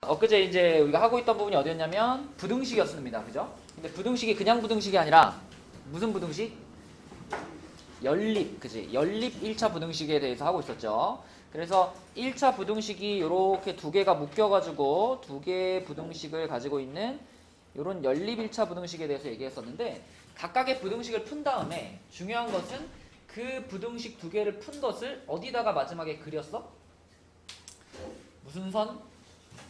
엊그제 이제 우리가 하고 있던 부분이 어디였냐면 부등식이었습니다. 그죠? 근데 부등식이 그냥 부등식이 아니라 무슨 부등식? 연립, 그지? 연립 1차 부등식에 대해서 하고 있었죠. 그래서 1차 부등식이 이렇게 두 개가 묶여가지고 두 개의 부등식을 가지고 있는 이런 연립 1차 부등식에 대해서 얘기했었는데, 각각의 부등식을 푼 다음에 중요한 것은 그 부등식 두 개를 푼 것을 어디다가 마지막에 그렸어? 무슨 선?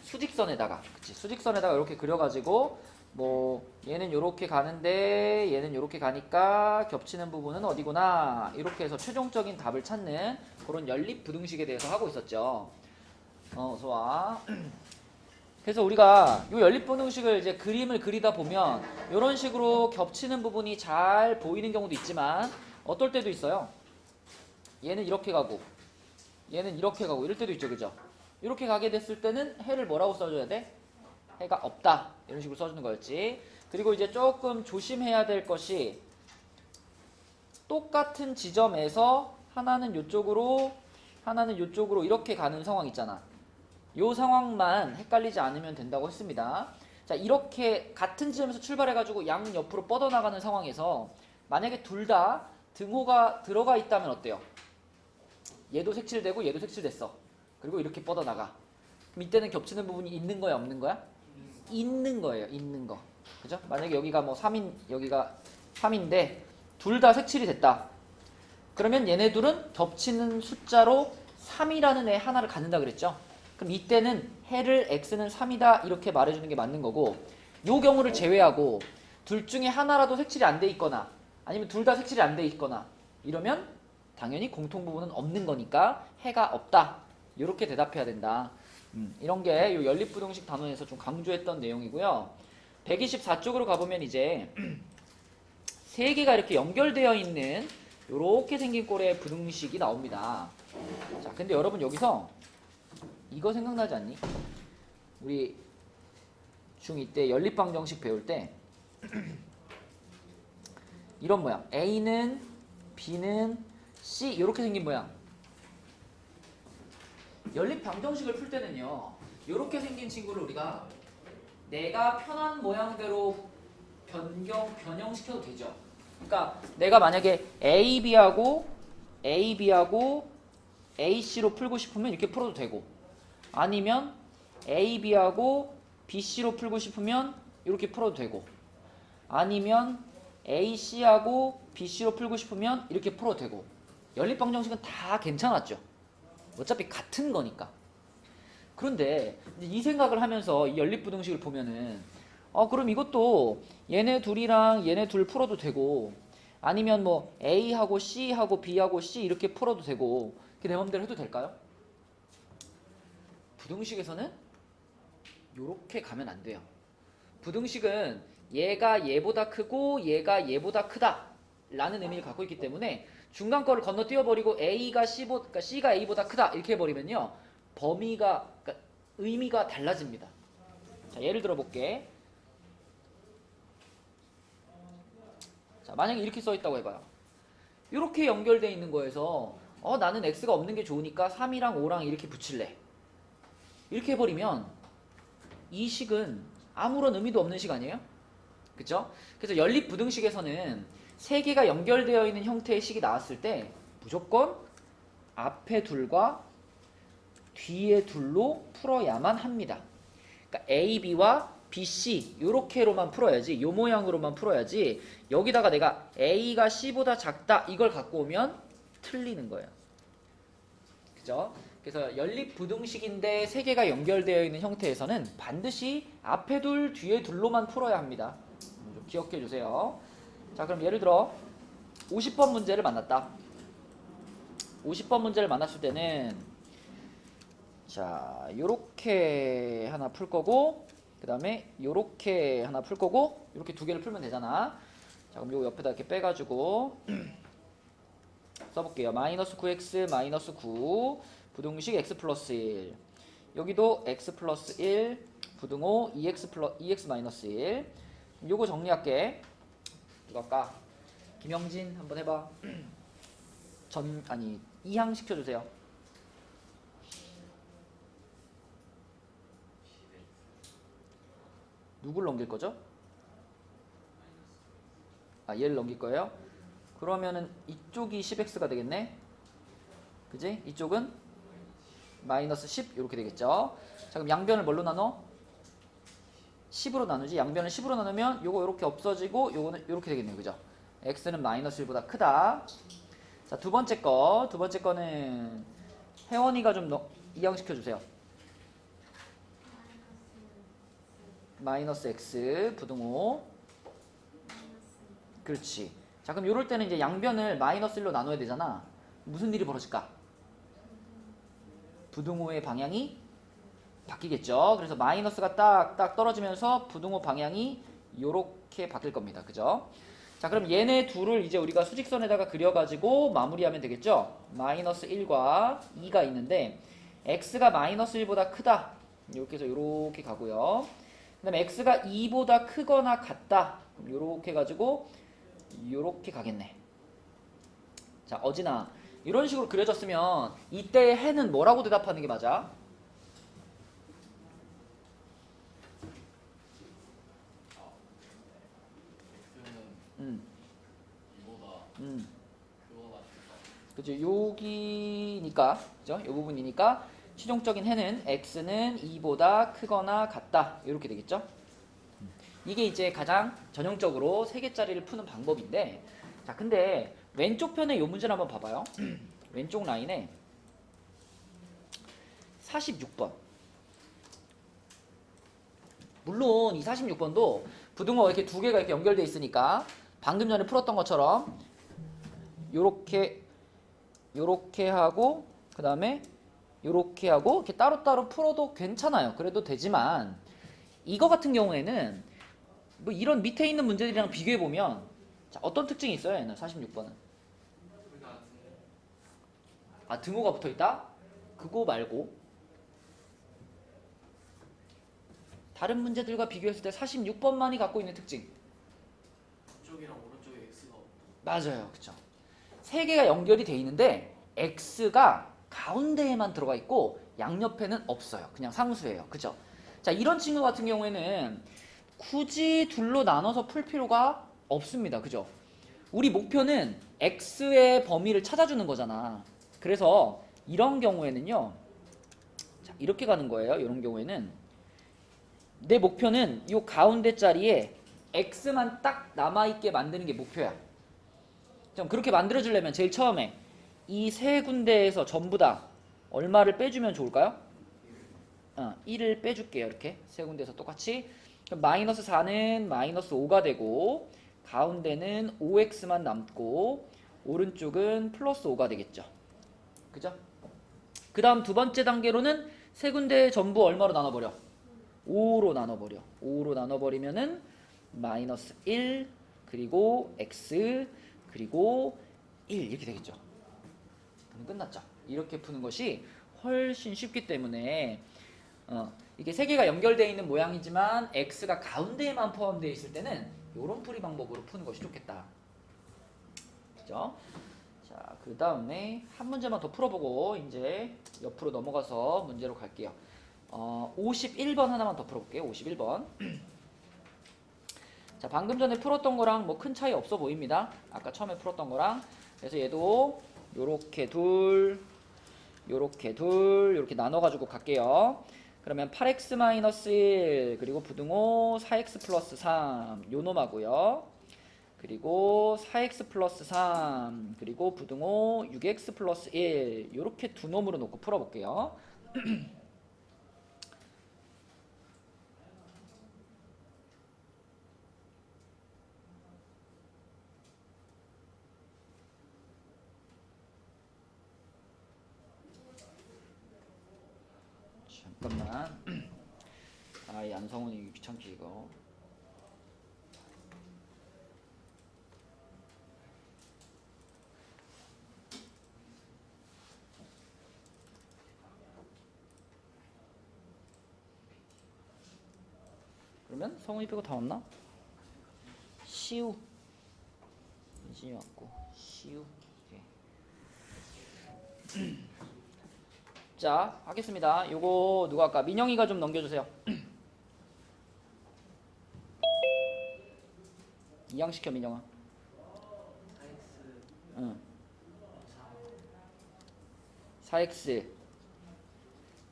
수직선에다가, 그치? 수직선에다가 이렇게 그려가지고 뭐 얘는 이렇게 가는데 얘는 이렇게 가니까 겹치는 부분은 어디구나, 이렇게 해서 최종적인 답을 찾는 그런 연립 부등식에 대해서 하고 있었죠. 좋아. 그래서 우리가 이 연립 부등식을 이제 그림을 그리다 보면 이런 식으로 겹치는 부분이 잘 보이는 경우도 있지만 어떨 때도 있어요. 얘는 이렇게 가고 얘는 이렇게 가고 이럴 때도 있죠, 그죠? 이렇게 가게 됐을 때는 해를 뭐라고 써줘야 돼? 해가 없다, 이런 식으로 써주는 거였지. 그리고 이제 조금 조심해야 될 것이, 똑같은 지점에서 하나는 이쪽으로 하나는 이쪽으로 이렇게 가는 상황 있잖아. 이 상황만 헷갈리지 않으면 된다고 했습니다. 자, 이렇게 같은 지점에서 출발해가지고 양 옆으로 뻗어나가는 상황에서 만약에 둘 다 등호가 들어가 있다면 어때요? 얘도 색칠되고 얘도 색칠됐어. 그리고 이렇게 뻗어나가. 그럼 이때는 겹치는 부분이 있는 거야, 없는 거야? 있는 거예요, 있는 거. 그죠? 만약에 여기가 뭐 3인, 여기가 3인데 둘 다 색칠이 됐다. 그러면 얘네 둘은 겹치는 숫자로 3이라는 애 하나를 갖는다 그랬죠? 그럼 이때는 해를 x는 3이다 이렇게 말해주는 게 맞는 거고, 요 경우를 제외하고 둘 중에 하나라도 색칠이 안 돼 있거나 아니면 둘 다 색칠이 안 돼 있거나 이러면 당연히 공통 부분은 없는 거니까 해가 없다, 이렇게 대답해야 된다. 이런 게 요 연립부등식 단원에서 좀 강조했던 내용이고요. 124쪽으로 가보면 이제 세 개가 이렇게 연결되어 있는 이렇게 생긴 꼴의 부등식이 나옵니다. 자, 근데 여러분 여기서 이거 생각나지 않니? 우리 중2 때 연립방정식 배울 때 이런 모양, A는 B는 C 이렇게 생긴 모양. 연립방정식을 풀 때는요, 이렇게 생긴 친구를 우리가 내가 편한 모양대로 변형시켜도 되죠. 그러니까 내가 만약에 AB하고 AC로 풀고 싶으면 이렇게 풀어도 되고, 아니면 AB하고 BC로 풀고 싶으면 이렇게 풀어도 되고, 아니면 AC하고 BC로 풀고 싶으면 이렇게 풀어도 되고, 연립방정식은 다 괜찮았죠. 어차피 같은 거니까. 그런데 이 생각을 하면서 이 연립부등식을 보면은 그럼 이것도 얘네 둘이랑 얘네 둘 풀어도 되고, 아니면 뭐 A하고 C하고 B하고 C 이렇게 풀어도 되고, 내 맘대로 해도 될까요? 부등식에서는 이렇게 가면 안 돼요. 부등식은 얘가 얘보다 크고 얘가 얘보다 크다 라는 의미를 갖고 있기 때문에 중간 거를 건너뛰어버리고 A가 그러니까 C가 A보다 크다 이렇게 해버리면요, 범위가, 그러니까 의미가 달라집니다. 자, 예를 들어 볼게. 자, 만약에 이렇게 써있다고 해봐요. 이렇게 연결되어 있는 거에서 나는 X가 없는 게 좋으니까 3이랑 5랑 이렇게 붙일래, 이렇게 해버리면 이 식은 아무런 의미도 없는 식 아니에요? 그쵸? 그래서 연립부등식에서는 세 개가 연결되어 있는 형태의 식이 나왔을 때 무조건 앞에 둘과 뒤에 둘로 풀어야만 합니다. 그러니까 A, B와 B, C 요렇게로만 풀어야지, 요 모양으로만 풀어야지, 여기다가 내가 A가 C보다 작다 이걸 갖고 오면 틀리는 거예요. 그죠? 그래서 연립부등식인데 세 개가 연결되어 있는 형태에서는 반드시 앞에 둘, 뒤에 둘로만 풀어야 합니다. 좀 기억해 주세요. 자, 그럼 예를 들어 50번 문제를 만났다. 50번 문제를 만났을 때는 자, 요렇게 하나 풀 거고, 그 다음에 요렇게 하나 풀 거고, 요렇게 두 개를 풀면 되잖아. 자, 그럼 요 옆에다 이렇게 빼가지고 써볼게요. 마이너스 9x 마이너스 9 부등식 x 플러스 1, 여기도 x 플러스 1 부등호 2x 마이너스 1. 요거 정리할게. 누가 할까? 김영진 한번 해봐. 이항 시켜주세요. 누굴 넘길 거죠? 아, 얘를 넘길 거예요? 그러면은 이쪽이 10x가 되겠네? 그지? 이쪽은 마이너스 10 이렇게 되겠죠? 자, 그럼 양변을 뭘로 나눠? 10으로 나누지. 양변을 10으로 나누면 요거 이렇게 없어지고 요거는 이렇게 되겠네요. 그죠? x는 마이너스 1보다 크다. 자, 두 번째 거는 혜원이가 좀 이양시켜 주세요. 마이너스 x 부등호. 그렇지. 자, 그럼 요럴 때는 이제 양변을 마이너스 1로 나눠야 되잖아. 무슨 일이 벌어질까? 부등호의 방향이 바뀌겠죠. 그래서 마이너스가 딱딱 떨어지면서 부등호 방향이 요렇게 바뀔 겁니다. 그죠? 자, 그럼 얘네 둘을 이제 우리가 수직선에다가 그려가지고 마무리하면 되겠죠. 마이너스 1과 2가 있는데 x가 마이너스 1보다 크다. 이렇게 해서 요렇게 가고요. 그 다음에 x가 2보다 크거나 같다. 요렇게 해가지고 요렇게 가겠네. 자, 어진아, 이런 식으로 그려졌으면 이때의 해는 뭐라고 대답하는 게 맞아? 그죠? 여기니까, 그죠? 이 부분이니까 최종적인 해는 x는 2보다 크거나 같다. 이렇게 되겠죠? 이게 이제 가장 전형적으로 3개짜리를 푸는 방법인데, 자, 근데 왼쪽 편에 이 문제를 한번 봐봐요. 왼쪽 라인에 46번. 물론 이 46번도 부등호가 이렇게 두 개가 이렇게 연결돼 있으니까 방금 전에 풀었던 것처럼 요렇게 하고 그 다음에 요렇게 하고 이렇게 따로따로 풀어도 괜찮아요. 그래도 되지만 이거 같은 경우에는 뭐 이런 밑에 있는 문제들이랑 비교해보면 자, 어떤 특징이 있어요? 얘는 46번은 아, 등호가 붙어있다? 그거 말고 다른 문제들과 비교했을 때 46번만이 갖고 있는 특징 왼쪽이랑 오른쪽에 x가 없다. 맞아요. 그쵸? 세 개가 연결이 돼 있는데 x가 가운데에만 들어가 있고 양옆에는 없어요. 그냥 상수예요. 그죠? 자, 이런 친구 같은 경우에는 굳이 둘로 나눠서 풀 필요가 없습니다. 그죠? 우리 목표는 x의 범위를 찾아주는 거잖아. 그래서 이런 경우에는요. 자, 이렇게 가는 거예요. 이런 경우에는 내 목표는 이 가운데 자리에 x만 딱 남아있게 만드는 게 목표야. 좀 그렇게 만들어주려면 제일 처음에 이 세 군데에서 전부 다 얼마를 빼주면 좋을까요? 1을 빼줄게요. 이렇게 세 군데에서 똑같이. 그럼 마이너스 4는 마이너스 5가 되고 가운데는 5x만 남고 오른쪽은 플러스 5가 되겠죠. 그죠? 그 다음 두 번째 단계로는 세 군데 전부 얼마로 나눠버려? 5로 나눠버려. 5로 나눠버리면은 마이너스 1 그리고 x 그리고 1 이렇게 되겠죠. 그럼 끝났죠. 이렇게 푸는 것이 훨씬 쉽기 때문에 이게 세 개가 연결되어 있는 모양이지만 x가 가운데에만 포함되어 있을 때는 이런 풀이 방법으로 푸는 것이 좋겠다. 그죠? 자, 그 다음에 한 문제만 더 풀어보고 이제 옆으로 넘어가서 문제로 갈게요. 51번 하나만 더 풀어볼게요. 51번. 자, 방금 전에 풀었던 거랑 뭐 큰 차이 없어 보입니다. 아까 처음에 풀었던 거랑. 그래서 얘도 요렇게 둘, 요렇게 둘, 요렇게 나눠가지고 갈게요. 그러면 8x-1 그리고 부등호 4x 플러스 3 요놈하고요. 그리고 4x 플러스 3 그리고 부등호 6x 플러스 1 요렇게 두 놈으로 놓고 풀어볼게요. 잠깐만. 아, 이 안성훈이 귀찮게 이거. 그러면 성훈이 빼고 다 왔나? 시우. 이지 맞고 시우. 오케이. 자, 하겠습니다. 요거 누가 할까? 민영이가 좀 넘겨주세요. 이항시켜 민영아. 4x 응. 4 4x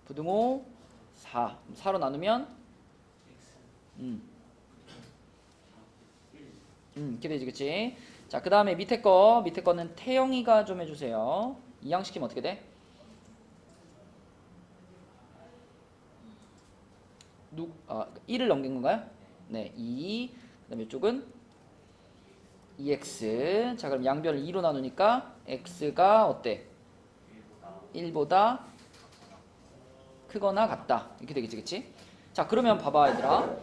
부등호 4. 4로 나누면 x 1 이렇게 되지, 그치? 자, 그 다음에 밑에 거는 태영이가 좀 해주세요. 이항시키면 어떻게 돼? 1을 넘긴 건가요? 네, 2. 그 다음에 이쪽은 2x. 자, 그럼 양변을 2로 나누니까 x가 어때? 1보다 크거나 같다. 이렇게 되겠지, 그치? 자, 그러면 봐봐, 얘들아.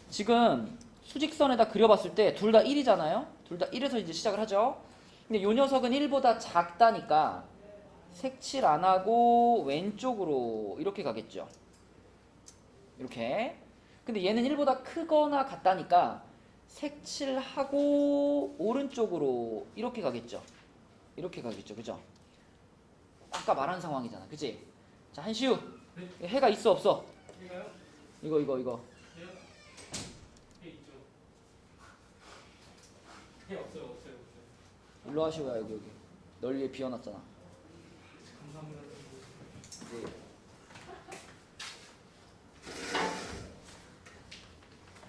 지금 수직선에다 그려봤을 때 둘 다 1이잖아요? 둘 다 1에서 이제 시작을 하죠? 근데 요 녀석은 1보다 작다니까 색칠 안 하고 왼쪽으로 이렇게 가겠죠? 이렇게. 근데 얘는 1보다 크거나 같다니까 색칠하고 오른쪽으로 이렇게 가겠죠? 이렇게 가겠죠, 그죠? 아까 말한 상황이잖아, 그치? 자, 한시우. 해가 있어, 없어? 이거요? 이거. 네요? 네 있죠. 네 없어요. 일로 하시고요, 여기. 널 위해 비워놨잖아. 감사합니다. 네.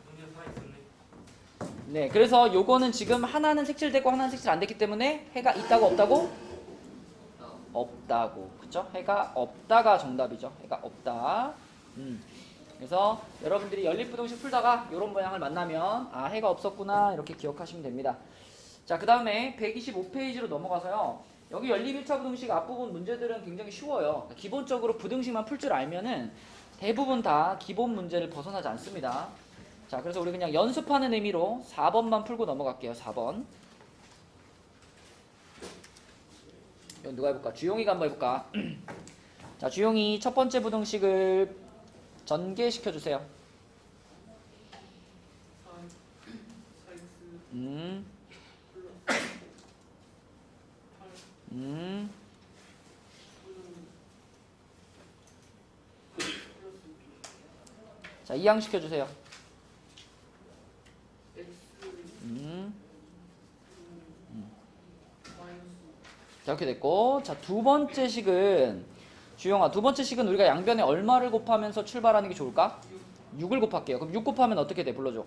눈이 살아 있었네. 네, 그래서 요거는 지금 하나는 색칠됐고 하나는 색칠 안 됐기 때문에 해가 있다고 없다고? 없다고. 그쵸? 해가 없다가 정답이죠. 해가 없다. 그래서 여러분들이 연립부등식 풀다가 요런 모양을 만나면 아, 해가 없었구나 이렇게 기억하시면 됩니다. 자, 그 다음에 125페이지로 넘어가서요. 여기 연립 1차 부등식 앞부분 문제들은 굉장히 쉬워요. 기본적으로 부등식만 풀 줄 알면은 대부분 다 기본 문제를 벗어나지 않습니다. 자, 그래서 우리 그냥 연습하는 의미로 4번만 풀고 넘어갈게요. 4번. 이건 누가 해볼까? 주용이가 한번 해볼까? 자, 주용이 첫 번째 부등식을 전개시켜주세요. 4x 음, 플러스 8 음, 플러스 자, 이항시켜주세요. x 음, 마이너스 자, 이렇게 됐고. 자, 두 번째 식은, 주용아, 두 번째 식은 우리가 양변에 얼마를 곱하면서 출발하는 게 좋을까? 6을 곱할게요. 그럼 6 곱하면 어떻게 돼? 불러줘. 3x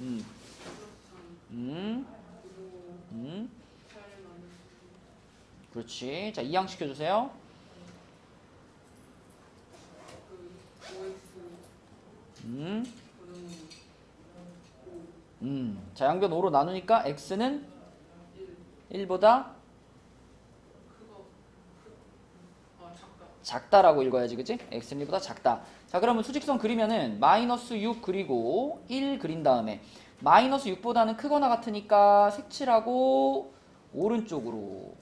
음, 플러스 3 음, 그리고 음. 8 마이너스 그렇지. 자, 이항시켜주세요. 그 5x 음, 그리고 자, 양변 5로 나누니까 x는 1 1보다 크거 작다 작다라고 읽어야지, 그치? x는 1보다 작다. 자, 그러면 수직선 그리면은 마이너스 6 그리고 1 그린 다음에 마이너스 6보다는 크거나 같으니까 색칠하고 오른쪽으로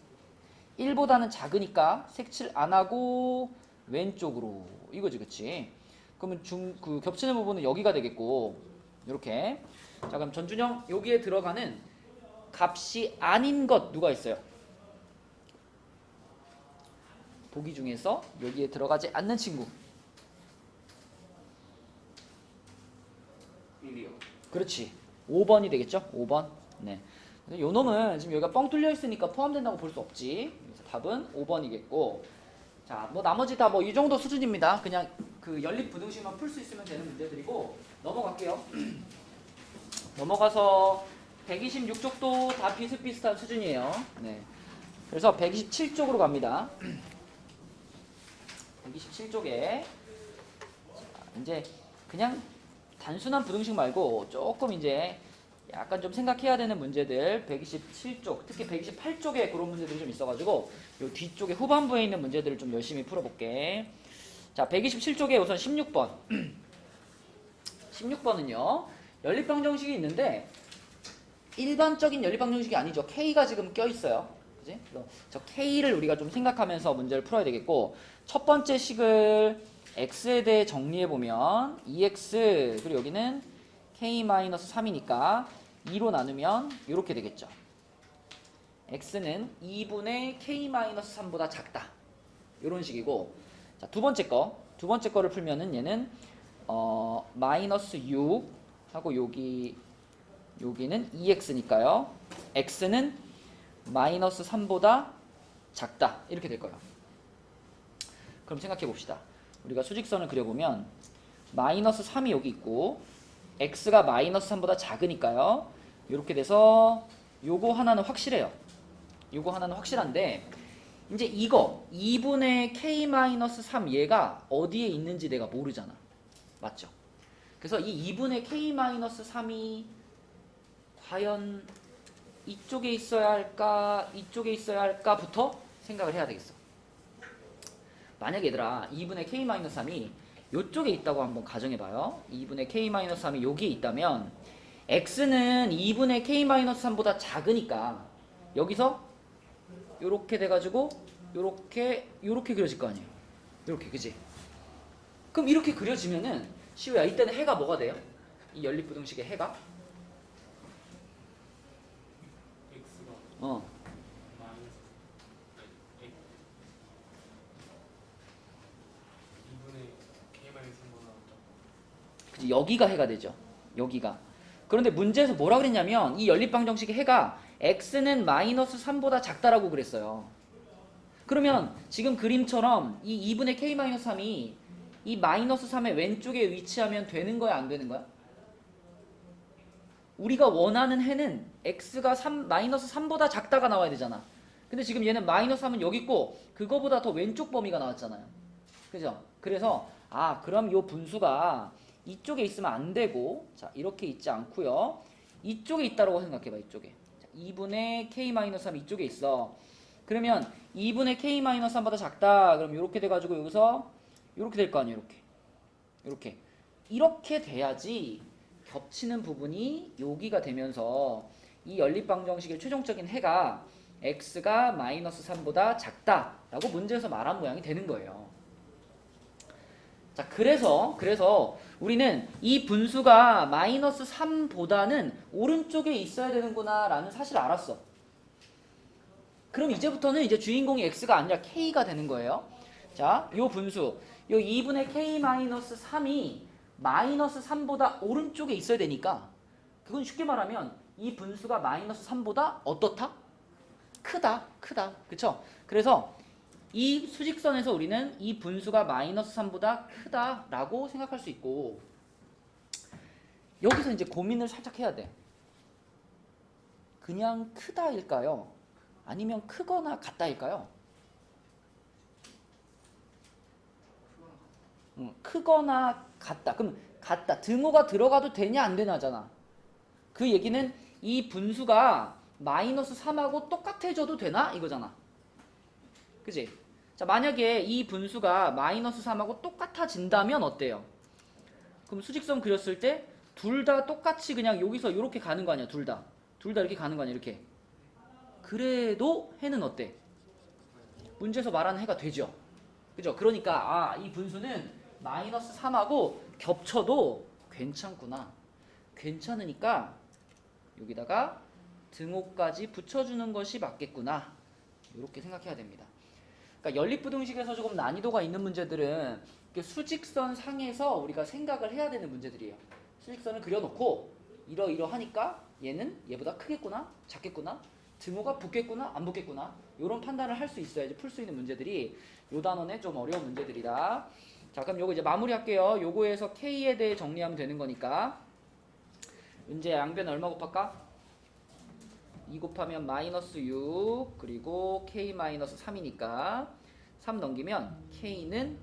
1보다는 작으니까 색칠 안 하고 왼쪽으로 이거지, 그치? 그러면 그 겹치는 부분은 여기가 되겠고 이렇게. 자, 그럼 전준영 여기에 들어가는 값이 아닌 것 누가 있어요? 보기 중에서 여기에 들어가지 않는 친구. 1이요 그렇지. 5번이 되겠죠? 5번. 네. 근데 요 놈은 지금 여기가 뻥 뚫려 있으니까 포함된다고 볼 수 없지. 그래서 답은 5번이겠고. 자, 뭐 나머지 다 뭐 이 정도 수준입니다. 그냥 그 연립 부등식만 풀 수 있으면 되는 문제들이고 넘어갈게요. 넘어가서 126쪽도 다 비슷비슷한 수준이에요. 네. 그래서 127쪽으로 갑니다. 127쪽에 이제 그냥 단순한 부등식 말고 조금 이제 약간 좀 생각해야 되는 문제들 127쪽, 특히 128쪽에 그런 문제들이 좀 있어가지고 요 뒤쪽에 후반부에 있는 문제들을 좀 열심히 풀어볼게. 자, 127쪽에 우선 16번. 16번은요. 연립방정식이 있는데 일반적인 연립방정식이 아니죠. K가 지금 껴있어요. 그지? 그래서 저 K를 우리가 좀 생각하면서 문제를 풀어야 되겠고, 첫 번째 식을 X에 대해 정리해보면 2X 그리고 여기는 K-3이니까 2로 나누면 이렇게 되겠죠. X는 2분의 K-3보다 작다. 이런 식이고, 자, 두 번째 거를 풀면은 얘는 마이너스 6 하고 여기는 2x니까요. x는 마이너스 3보다 작다. 이렇게 될 거예요. 그럼 생각해 봅시다. 우리가 수직선을 그려보면 마이너스 3이 여기 있고 x가 마이너스 3보다 작으니까요. 이렇게 돼서 요거 하나는 확실해요. 요거 하나는 확실한데 이제 이거 2분의 k-3 얘가 어디에 있는지 내가 모르잖아. 맞죠? 그래서 이 2분의 k-3이 과연 이쪽에 있어야 할까 이쪽에 있어야 할까부터 생각을 해야 되겠어. 만약에 얘들아 2분의 k-3이 이쪽에 있다고 한번 가정해봐요. 2분의 k-3이 여기에 있다면 x는 2분의 k-3보다 작으니까 여기서 요렇게 돼가지고 요렇게 그려질 거 아니에요. 요렇게, 그지? 그럼 이렇게 그려지면은 시우야 이때는 해가 뭐가 돼요? 이 연립부등식의 해가? x가 어 마이너스 2분의 k-3보다 그치, 여기가 해가 되죠. 여기가. 그런데 문제에서 뭐라 그랬냐면 이 연립방정식의 해가 x는 마이너스 3보다 작다라고 그랬어요. 그러면 지금 그림처럼 이 2분의 k-3이 이 마이너스 3의 왼쪽에 위치하면 되는 거야 안 되는 거야? 우리가 원하는 해는 x가 마이너스 3보다 작다가 나와야 되잖아. 근데 지금 얘는 마이너스 3은 여기 있고 그거보다 더 왼쪽 범위가 나왔잖아요. 그죠? 그래서 그럼 요 분수가 이쪽에 있으면 안 되고 자 이렇게 있지 않고요. 이쪽에 있다라고 생각해봐. 이쪽에. 자, 2분의 k-3 이쪽에 있어. 그러면 2분의 k-3보다 작다. 그럼 이렇게 돼가지고 여기서 이렇게 될 거 아니에요. 이렇게 돼야지 겹치는 부분이 여기가 되면서 이 연립방정식의 최종적인 해가 x가 마이너스 3보다 작다라고 문제에서 말한 모양이 되는 거예요. 자, 그래서 우리는 이 분수가 마이너스 3보다는 오른쪽에 있어야 되는구나 라는 사실을 알았어. 그럼 이제부터는 이제 주인공이 x가 아니라 k가 되는 거예요. 자, 요 분수, 요 2분의 k-3이 마이너스 3보다 오른쪽에 있어야 되니까 그건 쉽게 말하면 이 분수가 마이너스 3보다 어떻다? 크다. 그쵸? 그래서 이 수직선에서 우리는 이 분수가 마이너스 3보다 크다라고 생각할 수 있고 여기서 이제 고민을 살짝 해야 돼. 그냥 크다일까요? 아니면 크거나 같다일까요? 크거나 같다. 그럼 같다. 등호가 들어가도 되냐 안 되냐잖아. 그 얘기는 이 분수가 마이너스 3하고 똑같아져도 되나? 이거잖아. 그치? 자, 만약에 이 분수가 마이너스 3하고 똑같아진다면 어때요? 그럼 수직선 그렸을 때 둘 다 똑같이 그냥 여기서 이렇게 가는 거 아니야? 둘 다 이렇게 가는 거 아니야? 이렇게. 그래도 해는 어때? 문제에서 말하는 해가 되죠. 그죠? 그러니까 이 분수는 마이너스 3하고 겹쳐도 괜찮구나. 괜찮으니까 여기다가 등호까지 붙여주는 것이 맞겠구나. 이렇게 생각해야 됩니다. 그러니까 연립부등식에서 조금 난이도가 있는 문제들은 수직선 상에서 우리가 생각을 해야 되는 문제들이에요. 수직선을 그려놓고 이러하니까 얘는 얘보다 크겠구나, 작겠구나, 등호가 붙겠구나, 안 붙겠구나 이런 판단을 할 수 있어야지 풀 수 있는 문제들이 요 단원의 좀 어려운 문제들이다. 자, 그럼 요거 이제 마무리할게요. 요거에서 k에 대해 정리하면 되는 거니까 이제 양변 얼마 곱할까? 2 곱하면 마이너스 6 그리고 k 마이너스 3이니까 3 넘기면 k는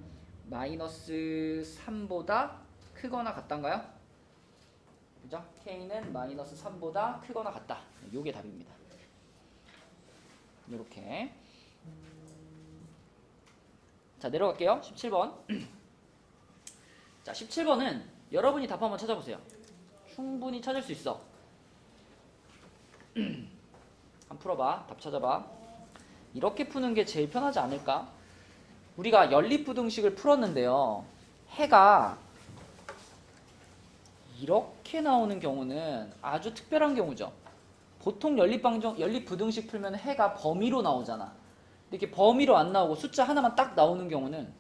마이너스 3보다 크거나 같단가요? 그죠? k는 마이너스 3보다 크거나 같다. 요게 답입니다. 요렇게. 자, 내려갈게요. 17번. 자, 17번은 여러분이 답 한번 찾아보세요. 충분히 찾을 수 있어. 한번 풀어봐. 답 찾아봐. 이렇게 푸는 게 제일 편하지 않을까? 우리가 연립부등식을 풀었는데요. 해가 이렇게 나오는 경우는 아주 특별한 경우죠. 보통 연립부등식 풀면 해가 범위로 나오잖아. 이렇게 범위로 안 나오고 숫자 하나만 딱 나오는 경우는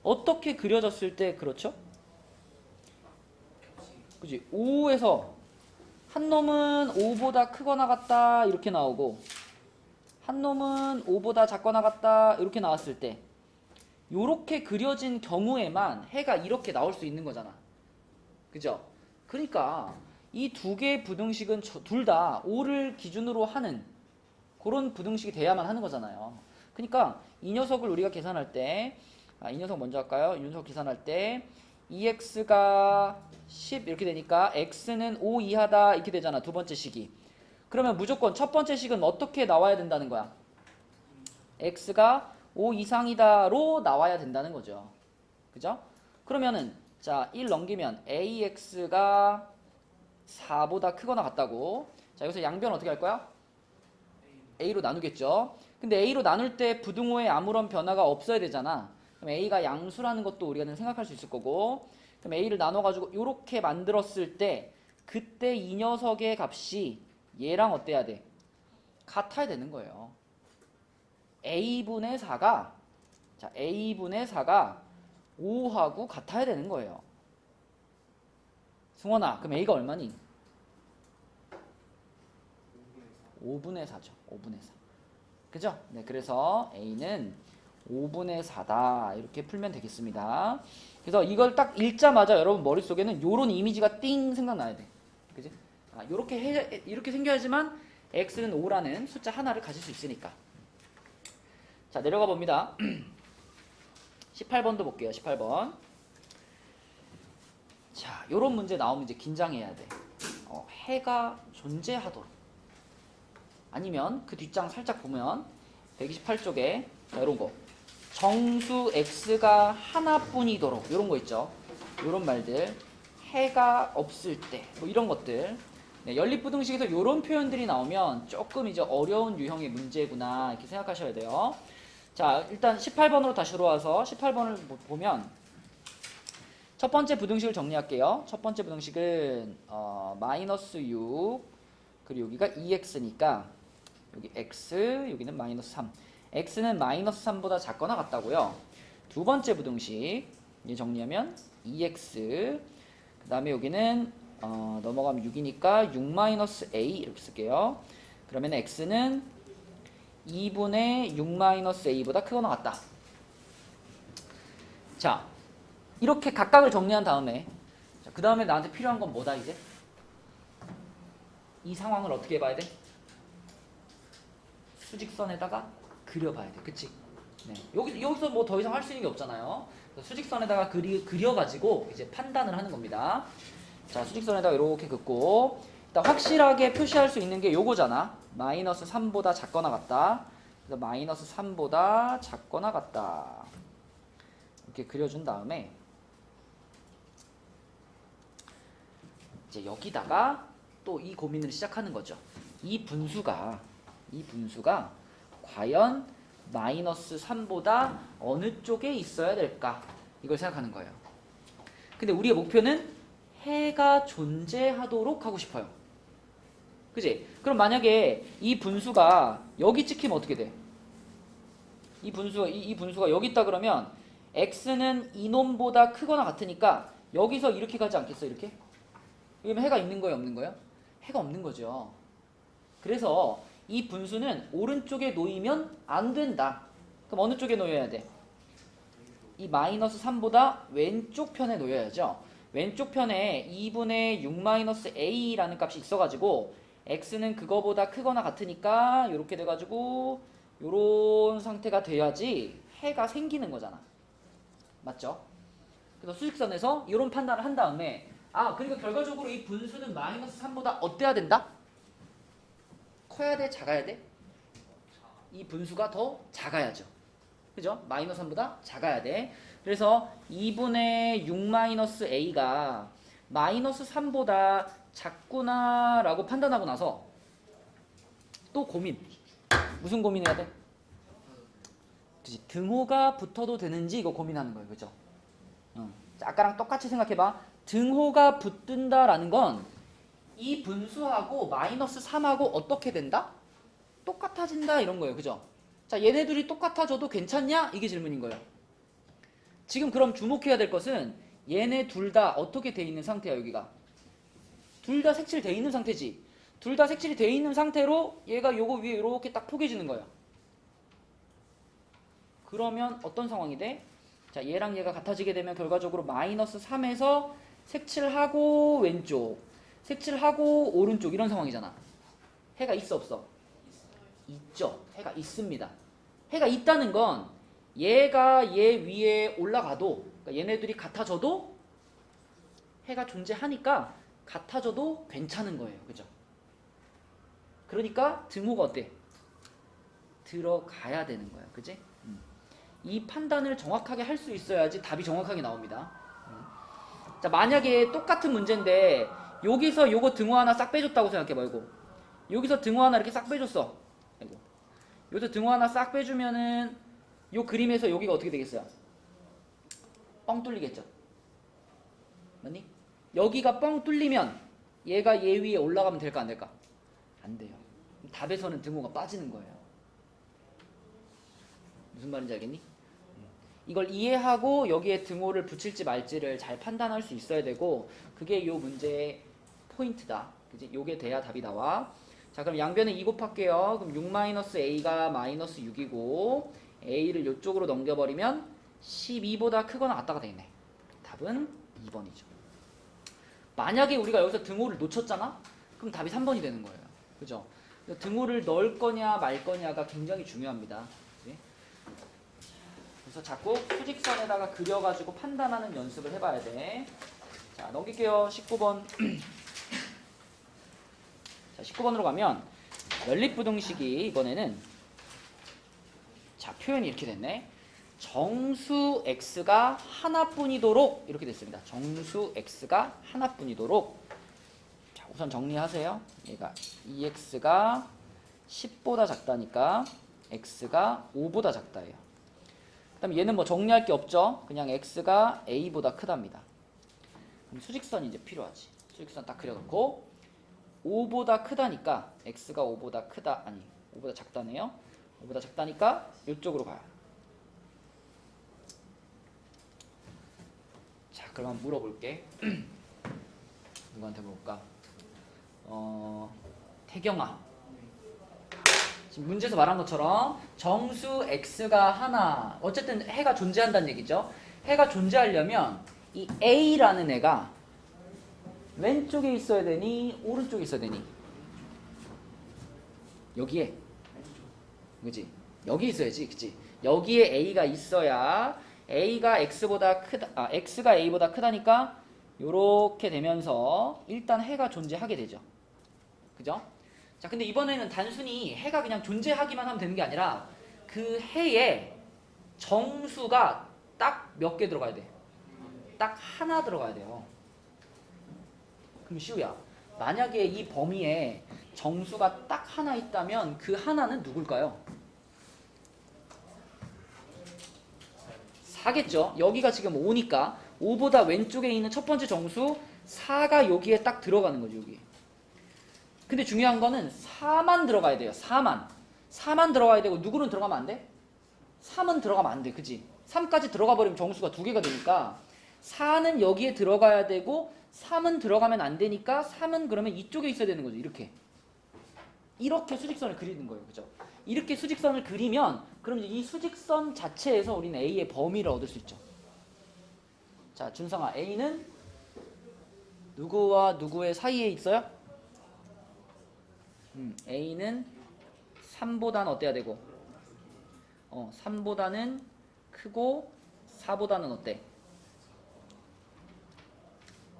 어떻게 그려졌을 때 그렇죠? 그지? 5에서 한 놈은 5보다 크거나 같다 이렇게 나오고 한 놈은 5보다 작거나 같다 이렇게 나왔을 때 요렇게 그려진 경우에만 해가 이렇게 나올 수 있는 거잖아. 그죠? 그러니까 이 두 개의 부등식은 둘 다 5를 기준으로 하는 그런 부등식이 돼야만 하는 거잖아요. 그러니까 이 녀석을 우리가 계산할 때 이 녀석 먼저 할까요? 이 녀석 계산할 때 2x가 10 이렇게 되니까 x는 5 이하다 이렇게 되잖아. 두 번째 식이. 그러면 무조건 첫 번째 식은 어떻게 나와야 된다는 거야? x가 5 이상이다로 나와야 된다는 거죠. 그죠? 그러면은 자, 1 넘기면 ax가 4보다 크거나 같다고. 자, 여기서 양변 어떻게 할 거야? a로 나누겠죠. 근데 a로 나눌 때 부등호에 아무런 변화가 없어야 되잖아. 그럼 a가 양수라는 것도 우리가 생각할 수 있을 거고. 그럼 a를 나눠가지고 이렇게 만들었을 때 그때 이 녀석의 값이 얘랑 어때야 돼? 같아야 되는 거예요. a분의 4가 자, a분의 4가 5하고 같아야 되는 거예요. 승원아, 그럼 a가 얼마니? 5분의 4죠. 5분의 4. 그죠? 네, 그래서 a는 5분의 4다. 이렇게 풀면 되겠습니다. 그래서 이걸 딱 읽자마자 여러분 머릿속에는 요런 이미지가 띵 생각나야 돼. 그지? 이렇게 생겨야지만 x는 5라는 숫자 하나를 가질 수 있으니까. 자, 내려가 봅니다. 18번도 볼게요. 18번. 자, 요런 문제 나오면 이제 긴장해야 돼. 해가 존재하도록. 아니면 그 뒷장 살짝 보면 128쪽에 이런 거. 정수 x가 하나뿐이도록 이런 거 있죠. 이런 말들. 해가 없을 때 뭐 이런 것들. 네, 연립부등식에서 이런 표현들이 나오면 조금 이제 어려운 유형의 문제구나 이렇게 생각하셔야 돼요. 자, 일단 18번으로 다시 들어와서 18번을 보면 첫 번째 부등식을 정리할게요. 첫 번째 부등식은 마이너스 6 그리고 여기가 2x니까 여기 x 여기는 마이너스 3 x는 마이너스 3보다 작거나 같다고요. 두 번째 부등식 이제 정리하면 2x 그 다음에 여기는 넘어가면 6이니까 6-a 이렇게 쓸게요. 그러면 x는 2분의 6-a보다 크거나 같다. 자, 이렇게 각각을 정리한 다음에 그 다음에 나한테 필요한 건 뭐다 이제? 이 상황을 어떻게 봐야 돼? 수직선에다가 그려봐야 돼. 그치? 네. 여기서 뭐 더 이상 할 수 있는 게 없잖아요. 수직선에다가 그려가지고 이제 판단을 하는 겁니다. 자, 수직선에다가 이렇게 긋고 일단 확실하게 표시할 수 있는 게 요거잖아. 마이너스 3보다 작거나 같다. 그래서 마이너스 3보다 작거나 같다. 이렇게 그려준 다음에 이제 여기다가 또 이 고민을 시작하는 거죠. 이 분수가 과연 마이너스 3보다 어느 쪽에 있어야 될까? 이걸 생각하는 거예요. 근데 우리의 목표는 해가 존재하도록 하고 싶어요. 그지? 그럼 만약에 이 분수가 여기 찍히면 어떻게 돼? 이 분수가 여기 있다 그러면 x는 이놈보다 크거나 같으니까 여기서 이렇게 가지 않겠어? 이렇게? 그러면 해가 있는 거예요? 없는 거예요? 해가 없는 거죠. 그래서 이 분수는 오른쪽에 놓이면 안 된다. 그럼 어느 쪽에 놓여야 돼? 이 마이너스 3보다 왼쪽 편에 놓여야죠. 왼쪽 편에 2분의 6-a라는 값이 있어가지고 x는 그거보다 크거나 같으니까 이렇게 돼가지고 요런 상태가 돼야지 해가 생기는 거잖아. 맞죠? 그래서 수직선에서 이런 판단을 한 다음에 그러니까 결과적으로 이 분수는 마이너스 3보다 어때야 된다? 커야 돼? 작아야 돼? 이 분수가 더 작아야죠. 그죠? 마이너스 3보다 작아야 돼. 그래서 2분의 6-a가 마이너스 3보다 작구나 라고 판단하고 나서 또 고민. 무슨 고민해야 돼? 그치? 등호가 붙어도 되는지 이거 고민하는 거예요. 그죠? 아까랑 똑같이 생각해봐. 등호가 붙는다라는 건 이 분수하고 마이너스 3하고 어떻게 된다? 똑같아진다 이런 거예요. 그죠? 자, 얘네들이 똑같아져도 괜찮냐? 이게 질문인 거예요. 지금 그럼 주목해야 될 것은 얘네 둘 다 어떻게 돼 있는 상태야 여기가? 둘 다 색칠돼 있는 상태지. 둘 다 색칠이 돼 있는 상태로 얘가 요거 위에 이렇게 딱 포개지는 거예요. 그러면 어떤 상황이 돼? 자, 얘랑 얘가 같아지게 되면 결과적으로 마이너스 3에서 색칠하고 왼쪽, 색칠하고 오른쪽 이런 상황이잖아. 해가 있어 없어? 있죠. 해가 있습니다. 해가 있다는 건 얘가 얘 위에 올라가도, 그러니까 얘네들이 같아져도 해가 존재하니까 같아져도 괜찮은 거예요. 그죠? 그러니까 등호가 어때? 들어가야 되는 거야. 그지? 이 판단을 정확하게 할 수 있어야지 답이 정확하게 나옵니다. 자, 만약에 똑같은 문제인데 여기서 요거 등호 하나 싹 빼줬다고 생각해 말고 여기서 등호 하나 이렇게 싹 빼줬어. 아이고. 여기서 등호 하나 싹 빼주면은 요 그림에서 여기가 어떻게 되겠어요? 뻥 뚫리겠죠? 맞니? 여기가 뻥 뚫리면 얘가 얘 위에 올라가면 될까 안 될까? 안 돼요. 답에서는 등호가 빠지는 거예요. 무슨 말인지 알겠니? 이걸 이해하고 여기에 등호를 붙일지 말지를 잘 판단할 수 있어야 되고 그게 이 문제의 포인트다. 그지? 요게 돼야 답이 나와. 자, 그럼 양변은 2 곱할게요. 그럼 6-a가 마이너스 6이고 a를 이쪽으로 넘겨버리면 12보다 크거나 같다가 되겠네. 답은 2번이죠. 만약에 우리가 여기서 등호를 놓쳤잖아? 그럼 답이 3번이 되는 거예요. 그죠? 등호를 넣을 거냐 말 거냐가 굉장히 중요합니다. 그치? 그래서 자꾸 수직선에다가 그려가지고 판단하는 연습을 해봐야 돼. 자, 넘길게요. 19번. 자, 19번으로 가면 연립부등식이 이번에는 자, 표현이 이렇게 됐네. 정수 x가 하나뿐이도록 이렇게 됐습니다. 정수 x가 하나뿐이도록. 자, 우선 정리하세요. 얘가 2x가 10보다 작다니까 x가 5보다 작다예요. 그다음 얘는 뭐 정리할 게 없죠. 그냥 x가 a보다 크답니다. 그럼 수직선이 이제 필요하지. 수직선 딱 그려놓고 5보다 크다니까 x가 5보다 크다 아니 5보다 작다네요. 5보다 작다니까 이쪽으로 가요. 자, 그럼 한번 물어볼게. 누구한테 물어볼까? 태경아. 지금 문제에서 말한 것처럼 정수 x가 하나, 어쨌든 해가 존재한다는 얘기죠. 해가 존재하려면 이 a라는 애가 왼쪽에 있어야 되니 오른쪽에 있어야 되니? 여기에. 그치? 여기 있어야지. 그치? 여기에 a가 있어야 a가 x보다 크다, x가 a보다 크다니까 요렇게 되면서 일단 해가 존재하게 되죠. 그죠? 자, 근데 이번에는 단순히 해가 그냥 존재하기만 하면 되는 게 아니라 그 해에 정수가 딱 몇 개 들어가야 돼? 딱 하나 들어가야 돼요. 그럼 시우야, 만약에 이 범위에 정수가 딱 하나 있다면 그 하나는 누굴까요? 4겠죠. 여기가 지금 5니까 5보다 왼쪽에 있는 첫 번째 정수 4가 여기에 딱 들어가는 거죠. 여기. 근데 중요한 거는 4만 들어가야 돼요. 4만 들어가야 되고 누구는 들어가면 안 돼? 3은 들어가면 안 돼. 그치? 3까지 들어가 버리면 정수가 2개가 되니까 4는 여기에 들어가야 되고 3은 들어가면 안 되니까 3은 그러면 이쪽에 있어야 되는 거죠. 이렇게 수직선을 그리는 거예요. 그죠? 이렇게 수직선을 그리면 그럼 이 수직선 자체에서 우리는 A의 범위를 얻을 수 있죠. 자, 준성아, A는 누구와 누구의 사이에 있어요? A는 3보다는 어때야 되고 3보다는 크고 4보다는 어때?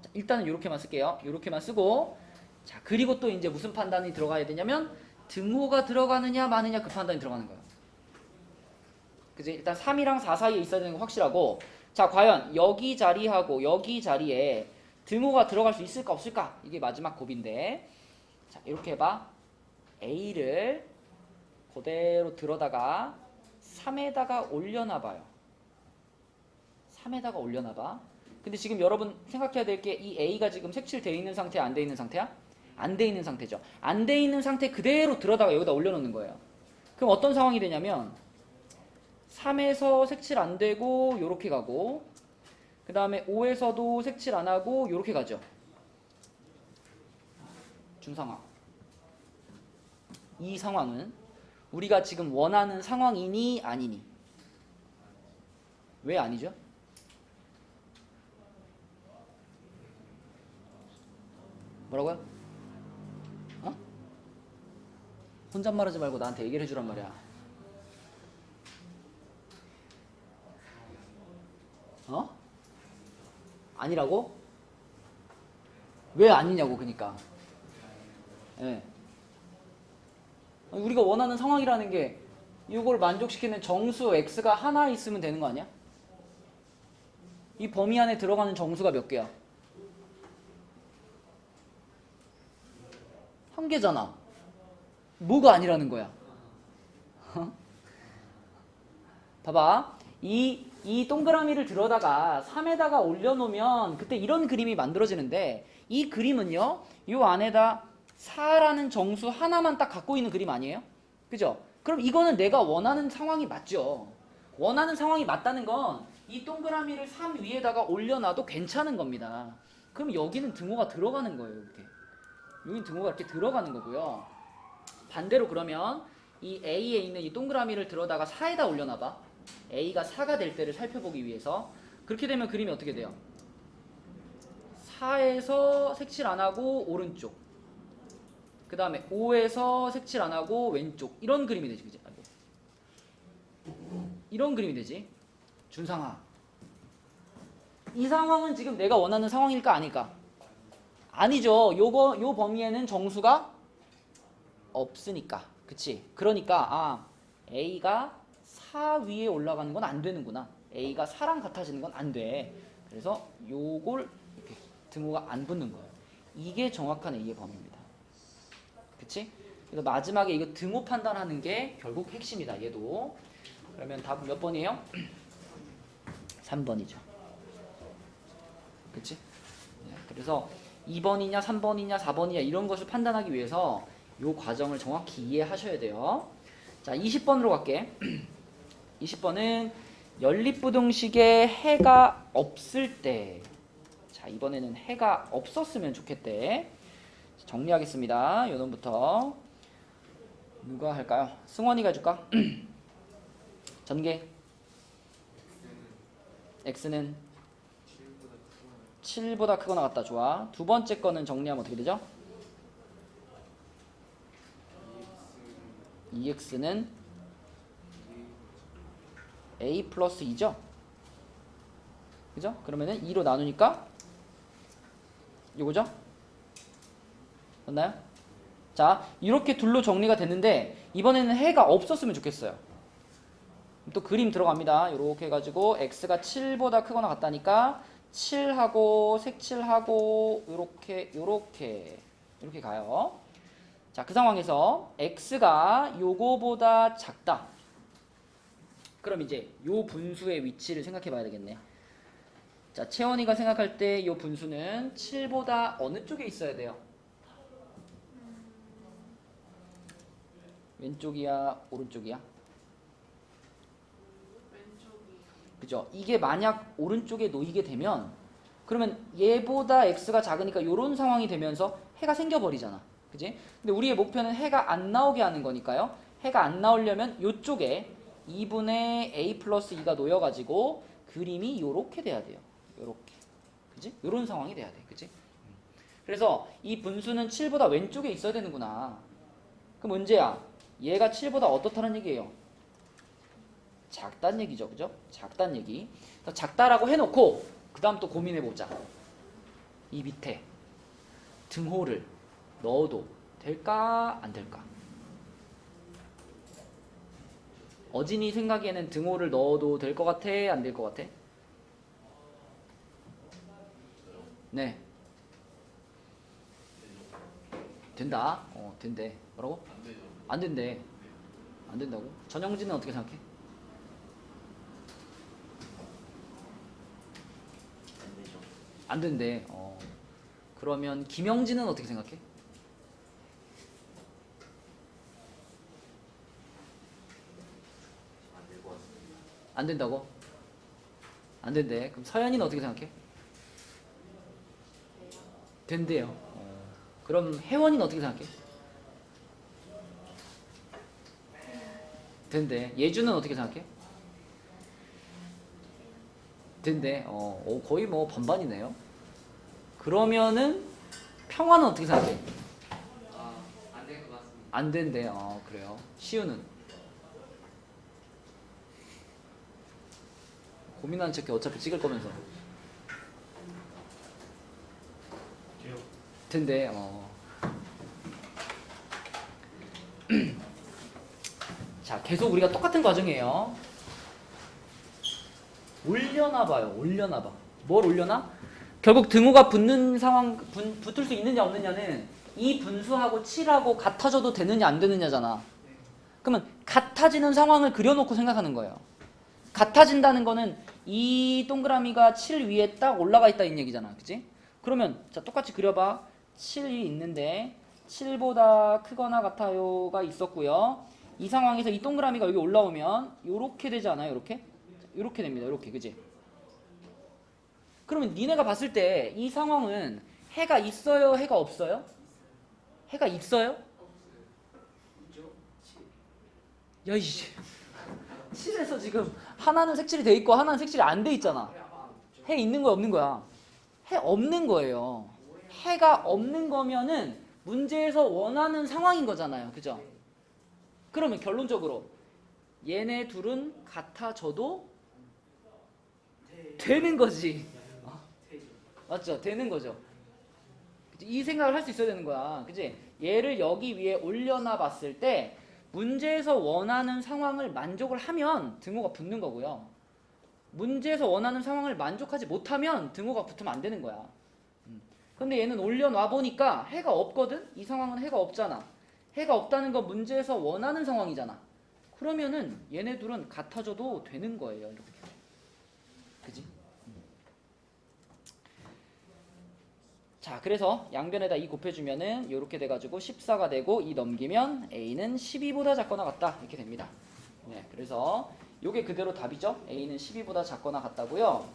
자, 일단은 이렇게만 쓸게요. 이렇게만 쓰고 자, 그리고 또 이제 무슨 판단이 들어가야 되냐면 등호가 들어가느냐 마느냐 그 판단이 들어가는 거예요. 그지? 일단 3이랑 4 사이에 있어야 되는 거 확실하고 자, 과연 여기 자리하고 여기 자리에 등호가 들어갈 수 있을까 없을까? 이게 마지막 곱인데 자, 이렇게 해봐. A를 그대로 들어다가 3에다가 올려놔봐요. 3에다가 올려놔봐. 근데 지금 여러분 생각해야 될 게 이 A가 지금 색칠되어 있는 상태야? 안 돼 있는 상태야? 안 돼 있는 상태죠. 안 돼 있는 상태 그대로 들어다가 여기다 올려놓는 거예요. 그럼 어떤 상황이 되냐면 3에서 색칠 안 되고 요렇게 가고 그 다음에 5에서도 색칠 안 하고 요렇게 가죠. 중상황. 이 상황은 우리가 지금 원하는 상황이니 아니니? 왜 아니죠? 뭐라고요? 어? 혼잣말하지 말고 나한테 얘기를 해주란 말이야. 어? 아니라고? 왜 아니냐고 그니까. 예. 우리가 원하는 상황이라는 게 이걸 만족시키는 정수 x가 하나 있으면 되는 거 아니야? 이 범위 안에 들어가는 정수가 몇 개야? 한 개잖아. 뭐가 아니라는 거야? 봐봐. 이 동그라미를 들어다가 3에다가 올려놓으면 그때 이런 그림이 만들어지는데 이 그림은요. 이 안에다 4라는 정수 하나만 딱 갖고 있는 그림 아니에요? 그죠? 그럼 이거는 내가 원하는 상황이 맞죠. 원하는 상황이 맞다는 건 이 동그라미를 3 위에다가 올려놔도 괜찮은 겁니다. 그럼 여기는 등호가 들어가는 거예요. 이렇게. 여기는 등호가 이렇게 들어가는 거고요. 반대로 그러면 이 A에 있는 이 동그라미를 들어다가 4에다 올려놔봐. A가 4가 될 때를 살펴보기 위해서. 그렇게 되면 그림이 어떻게 돼요? 4에서 색칠 안 하고 오른쪽. 그 다음에 5에서 색칠 안 하고 왼쪽. 이런 그림이 되지. 그지? 이런 그림이 되지. 준상아. 이 상황은 지금 내가 원하는 상황일까 아닐까? 아니죠. 요 범위에는 정수가 없으니까. 그치? 그러니까 A가 4 위에 올라가는 건 안 되는구나. A가 4랑 같아지는 건 안 돼. 그래서 요걸 이렇게 등호가 안 붙는 거예요. 이게 정확한 A의 범위입니다. 그치? 그래서 마지막에 이거 등호 판단하는 게 결국 핵심이다. 얘도. 그러면 답은 몇 번이에요? 3번이죠. 그치? 그래서 2번이냐 3번이냐 4번이냐 이런 것을 판단하기 위해서 이 과정을 정확히 이해하셔야 돼요. 자, 20번으로 갈게. 20번은 연립부등식에 해가 없을 때. 자, 이번에는 해가 없었으면 좋겠대. 정리하겠습니다. 요 놈부터. 누가 할까요? 승원이가 해줄까? 전개. x는 7보다 크거나 같다. 좋아. 두 번째 거는 정리하면 어떻게 되죠? 2x는 a 플러스 2죠? 그죠? 그러면은 2로 나누니까 요거죠? 맞나요? 자, 이렇게 둘로 정리가 됐는데 이번에는 해가 없었으면 좋겠어요. 또 그림 들어갑니다. 이렇게 해가지고 x가 7보다 크거나 같다니까 7하고 색칠하고 요렇게 가요. 자, 그 상황에서 x가 요거보다 작다. 그럼 이제 요 분수의 위치를 생각해 봐야 되겠네. 자, 채원이가 생각할 때 요 분수는 7보다 어느 쪽에 있어야 돼요? 왼쪽이야, 오른쪽이야? 그죠? 이게 만약 오른쪽에 놓이게 되면 그러면 얘보다 x가 작으니까 이런 상황이 되면서 해가 생겨버리잖아. 그지? 근데 우리의 목표는 해가 안 나오게 하는 거니까요. 해가 안 나오려면 이쪽에 2분의 a 플러스 2가 놓여가지고 그림이 요렇게 돼야 돼요. 요렇게. 그지? 요런 상황이 돼야 돼. 그지? 그래서 이 분수는 7보다 왼쪽에 있어야 되는구나. 그럼 문제야. 얘가 7보다 어떻다는 얘기예요? 작단 얘기죠. 그죠? 작단 얘기. 작다라고 해놓고 그 다음 또 고민해보자. 이 밑에 등호를 넣어도 될까 안 될까? 어진이 생각에는 등호를 넣어도 될 것 같아? 안 될 것 같아? 네. 된다. 된대. 뭐라고? 안 되죠. 안 된대. 안 된다고? 전영진은 어떻게 생각해? 안 된대. 그러면 김영진은 어떻게 생각해? 안 된다고? 안 된대. 그럼 서연이는 어떻게 생각해? 된대요. 그럼 혜원이는 어떻게 생각해? 된대. 예주는 어떻게 생각해? 된대. 거의 뭐 반반이네요. 그러면은 평화는 어떻게 생각해? 안 될 것 같습니다. 안 된대. 그래요. 시우는? 고민하는 척해. 어차피 찍을 거면서. 돼요. 된대. 자, 계속 우리가 똑같은 과정이에요. 올려놔 봐요. 올려놔 봐. 뭘 올려놔? 결국 등호가 붙는 상황, 붙을 수 있느냐 없느냐는 이 분수하고 7하고 같아져도 되느냐 안 되느냐잖아. 그러면 같아지는 상황을 그려놓고 생각하는 거예요. 같아진다는 거는 이 동그라미가 7 위에 딱 올라가 있다 이 얘기잖아. 그치? 그러면 자 똑같이 그려봐. 7이 있는데 7보다 크거나 같아요가 있었고요. 이 상황에서 이 동그라미가 여기 올라오면 요렇게 되지 않아요? 요렇게? 요렇게 됩니다. 요렇게. 그지? 그러면 니네가 봤을 때 이 상황은 해가 있어요? 해가 없어요? 해가 있어요? 야 이씨 7에서 지금 하나는 색칠이 돼 있고 하나는 색칠이 안 돼 있잖아. 해 있는 거야 없는 거야? 해 없는 거예요. 해가 없는 거면은 문제에서 원하는 상황인 거잖아요. 그죠? 그러면 결론적으로 얘네 둘은 같아져도 되는 거지. 맞죠? 되는 거죠. 그치? 이 생각을 할 수 있어야 되는 거야. 그치? 얘를 여기 위에 올려놔 봤을 때 문제에서 원하는 상황을 만족을 하면 등호가 붙는 거고요. 문제에서 원하는 상황을 만족하지 못하면 등호가 붙으면 안 되는 거야. 근데 얘는 올려놔 보니까 해가 없거든? 이 상황은 해가 없잖아. 해가 없다는 건 문제에서 원하는 상황이잖아. 그러면은 얘네 둘은 같아져도 되는 거예요. 이렇게. 그지? 자, 그래서 양변에다 2 곱해주면은 이렇게 돼가지고 14가 되고 2 넘기면 A는 12보다 작거나 같다 이렇게 됩니다. 네, 그래서 요게 그대로 답이죠. A는 12보다 작거나 같다고요.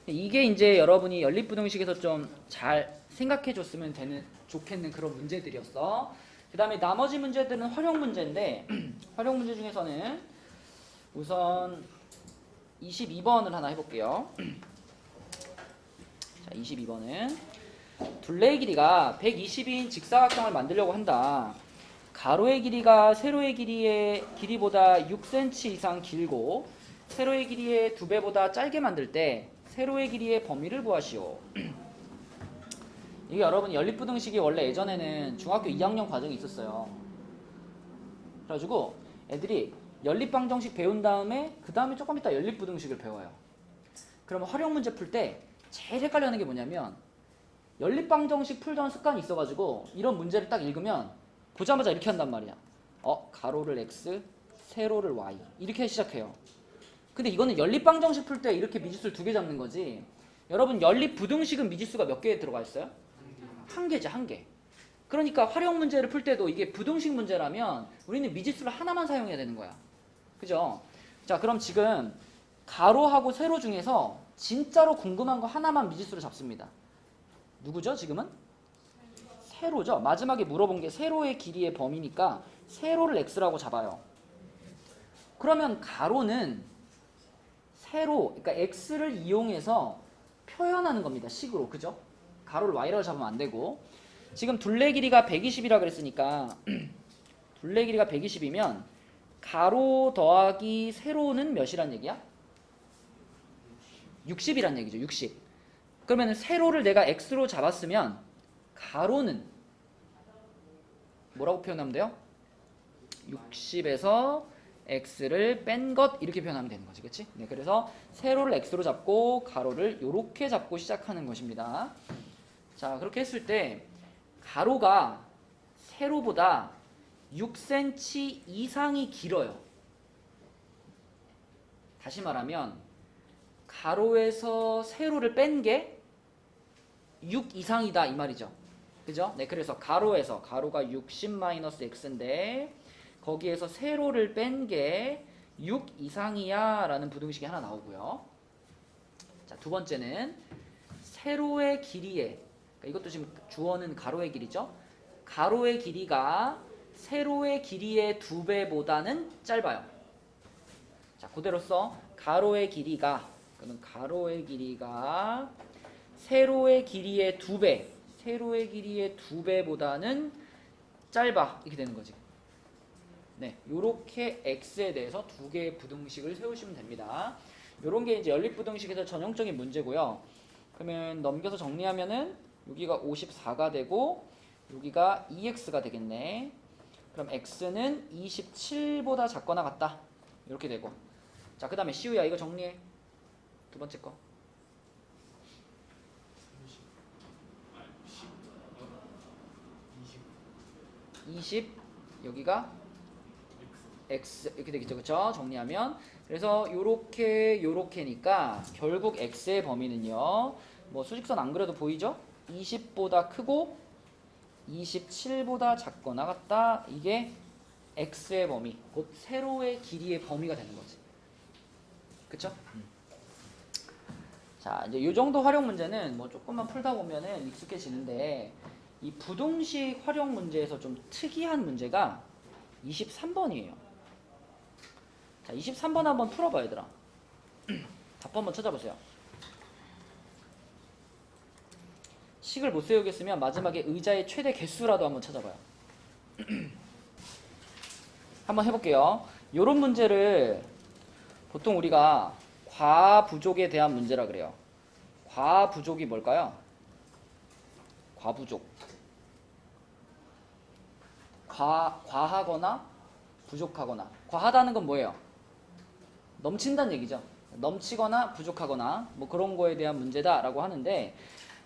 이게 이제 여러분이 연립부등식에서 좀 잘 생각해줬으면 좋겠는 그런 문제들이었어. 그 다음에 나머지 문제들은 활용 문제인데 활용 문제 중에서는 우선 22번을 하나 해볼게요. 자, 22번은 둘레의 길이가 120인 직사각형을 만들려고 한다. 가로의 길이가 세로의 길이보다 6cm 이상 길고 세로의 길이의 2배보다 짧게 만들 때 세로의 길이의 범위를 구하시오. 이게 여러분 연립부등식이 원래 예전에는 중학교 2학년 과정이 있었어요. 그래가지고 애들이 연립방정식 배운 다음에 그 다음에 조금 이따 연립부등식을 배워요. 그러면 활용 문제 풀 때 제일 헷갈려하는 게 뭐냐면 연립방정식 풀던 습관이 있어가지고 이런 문제를 딱 읽으면 보자마자 이렇게 한단 말이야. 가로를 x, 세로를 y 이렇게 시작해요. 근데 이거는 연립방정식 풀 때 이렇게 미지수를 2개 잡는 거지. 여러분 연립부등식은 미지수가 몇 개 들어가 있어요? 1개지 1개. 그러니까 활용 문제를 풀 때도 이게 부등식 문제라면 우리는 미지수를 하나만 사용해야 되는 거야. 그죠? 자, 그럼 지금 가로하고 세로 중에서 진짜로 궁금한 거 하나만 미지수로 잡습니다. 누구죠 지금은? 세로죠. 마지막에 물어본 게 세로의 길이의 범위니까 세로를 x라고 잡아요. 그러면 가로는 세로, 그러니까 x를 이용해서 표현하는 겁니다. 식으로. 그죠? 가로를 y라고 잡으면 안 되고. 지금 둘레 길이가 120이라 그랬으니까 둘레 길이가 120이면 가로 더하기 세로는 몇이란 얘기야? 60이란 얘기죠. 60. 그러면 세로를 내가 x로 잡았으면 가로는 뭐라고 표현하면 돼요? 60에서 x를 뺀 것 이렇게 표현하면 되는 거지. 그치? 네, 그래서 세로를 x로 잡고 가로를 이렇게 잡고 시작하는 것입니다. 자, 그렇게 했을 때 가로가 세로보다 6cm 이상이 길어요. 다시 말하면 가로에서 세로를 뺀 게 6 이상이다 이 말이죠. 그죠? 네, 그래서 가로가 60-x인데 거기에서 세로를 뺀 게 6 이상이야 라는 부등식이 하나 나오고요. 자, 두 번째는 세로의 길이에 이것도 지금 주어는 가로의 길이죠. 가로의 길이가 세로의 길이의 2배보다는 짧아요. 자, 그대로 써. 가로의 길이가, 그러면 가로의 길이가 세로의 길이의 2배, 세로의 길이의 2배보다는 짧아. 이렇게 되는 거지. 네, 요렇게 x에 대해서 두 개의 부등식을 세우시면 됩니다. 요런 게 이제 연립부등식에서 전형적인 문제고요. 그러면 넘겨서 정리하면은 여기가 54가 되고 여기가 2x가 되겠네. 그럼 x는 27보다 작거나 같다. 이렇게 되고. 자, 그 다음에 시우야 이거 정리해. 두 번째 거. 20 여기가 x 이렇게 되겠죠. 그쵸? 정리하면. 그래서 요렇게니까 결국 x의 범위는요. 뭐 수직선 안 그래도 보이죠? 20보다 크고 27보다 작거나 같다. 이게 x의 범위, 곧 세로의 길이의 범위가 되는 거지. 그쵸? 자, 이제 이 정도 활용 문제는 뭐 조금만 풀다 보면은 익숙해지는데 이 부등식 활용 문제에서 좀 특이한 문제가 23번이에요. 자, 23번 한번 풀어봐 얘들아. 답 한번 찾아보세요. 식을 못 세우겠으면 마지막에 의자의 최대 개수라도 한번 찾아봐요. 한번 해볼게요. 요런 문제를 보통 우리가 과부족에 대한 문제라 그래요. 과부족이 뭘까요? 과부족. 과하거나 부족하거나. 과하다는 건 뭐예요? 넘친다는 얘기죠. 넘치거나 부족하거나 뭐 그런 거에 대한 문제다라고 하는데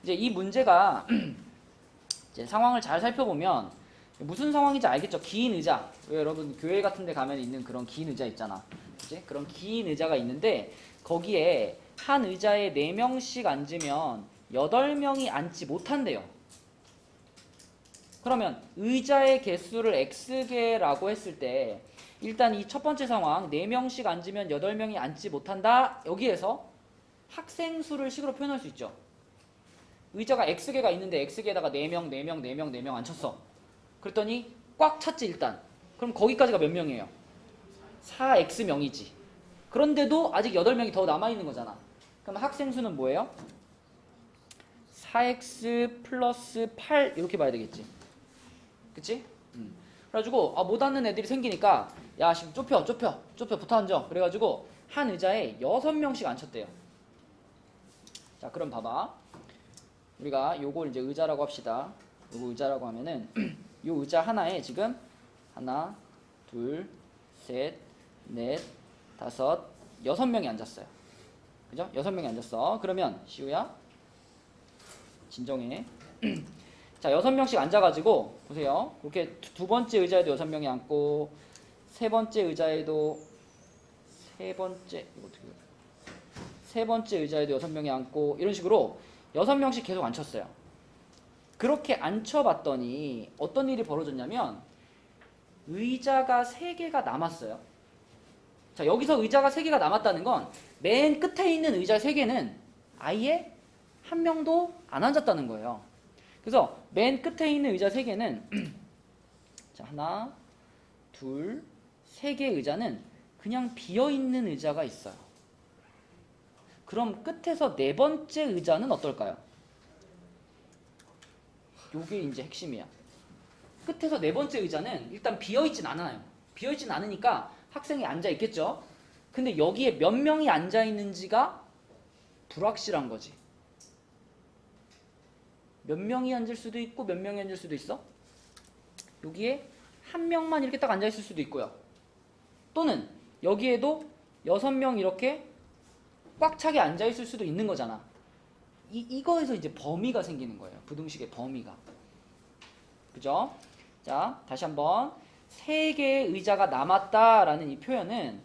이제 이 문제가 이제 상황을 잘 살펴보면 무슨 상황인지 알겠죠? 긴 의자. 왜 여러분 교회 같은 데 가면 있는 그런 긴 의자 있잖아. 그치? 그런 긴 의자가 있는데 거기에 한 의자에 4명씩 앉으면 8명이 앉지 못한대요. 그러면 의자의 개수를 x개라고 했을 때 일단 이 첫 번째 상황 4명씩 앉으면 8명이 앉지 못한다. 여기에서 학생 수를 식으로 표현할 수 있죠. 의자가 x개가 있는데 x개에다가 4명, 4명, 4명, 4명 앉혔어. 그랬더니 꽉 찼지 일단. 그럼 거기까지가 몇 명이에요? 4x명이지. 그런데도 아직 8명이 더 남아있는 거잖아. 그럼 학생 수는 뭐예요? 4x 플러스 8 이렇게 봐야 되겠지. 그치? 그래가지고 못 앉는 애들이 생기니까 야 지금 좁혀 붙어 앉아. 그래가지고 한 의자에 6명씩 앉혔대요. 자 그럼 봐봐. 우리가 요걸 이제 의자라고 합시다. 요거 의자라고 하면은 요 의자 하나에 지금 하나, 둘, 셋, 넷, 다섯, 6명이 앉았어요. 그죠? 6명이 앉았어. 그러면 시우야 진정해. 자 6명씩 앉아가지고 보세요. 그렇게 두 번째 의자에도 6명이 앉고 세 번째 의자에도 세 번째 의자에도 6명이 앉고 이런 식으로 6명씩 계속 앉혔어요. 그렇게 앉혀봤더니 어떤 일이 벌어졌냐면 의자가 3개가 남았어요. 자 여기서 의자가 3개가 남았다는 건 맨 끝에 있는 의자 3개는 아예 한 명도 안 앉았다는 거예요. 그래서 맨 끝에 있는 의자 3개는 자 하나, 둘, 3개 의자는 그냥 비어있는 의자가 있어요. 그럼 끝에서 4번째 의자는 어떨까요? 요게 이제 핵심이야. 끝에서 4번째 의자는 일단 비어있진 않아요. 비어있진 않으니까 학생이 앉아있겠죠. 근데 여기에 몇 명이 앉아있는지가 불확실한 거지. 몇 명이 앉을 수도 있고 몇 명이 앉을 수도 있어. 여기에 한 명만 이렇게 딱 앉아있을 수도 있고요. 또는 여기에도 6명 이렇게 꽉 차게 앉아있을 수도 있는 거잖아. 이거에서 이제 범위가 생기는 거예요. 부등식의 범위가. 그죠? 자, 다시 한번 3개의 의자가 남았다라는 이 표현은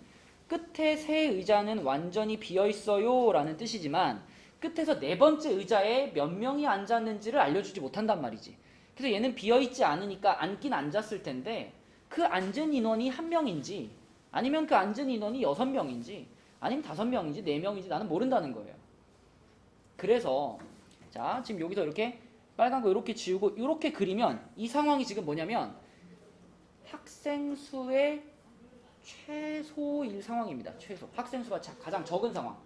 끝에 3의자는 완전히 비어있어요 라는 뜻이지만 끝에서 4번째 의자에 몇 명이 앉았는지를 알려주지 못한단 말이지. 그래서 얘는 비어있지 않으니까 앉긴 앉았을 텐데 그 앉은 인원이 1명인지 아니면 그 앉은 인원이 6명인지 아니면 5명인지 4명인지 나는 모른다는 거예요. 그래서 자 지금 여기서 이렇게 빨간 거 이렇게 지우고 이렇게 그리면 이 상황이 지금 뭐냐면 학생 수의 최소일 상황입니다. 최소. 학생 수가 가장 적은 상황.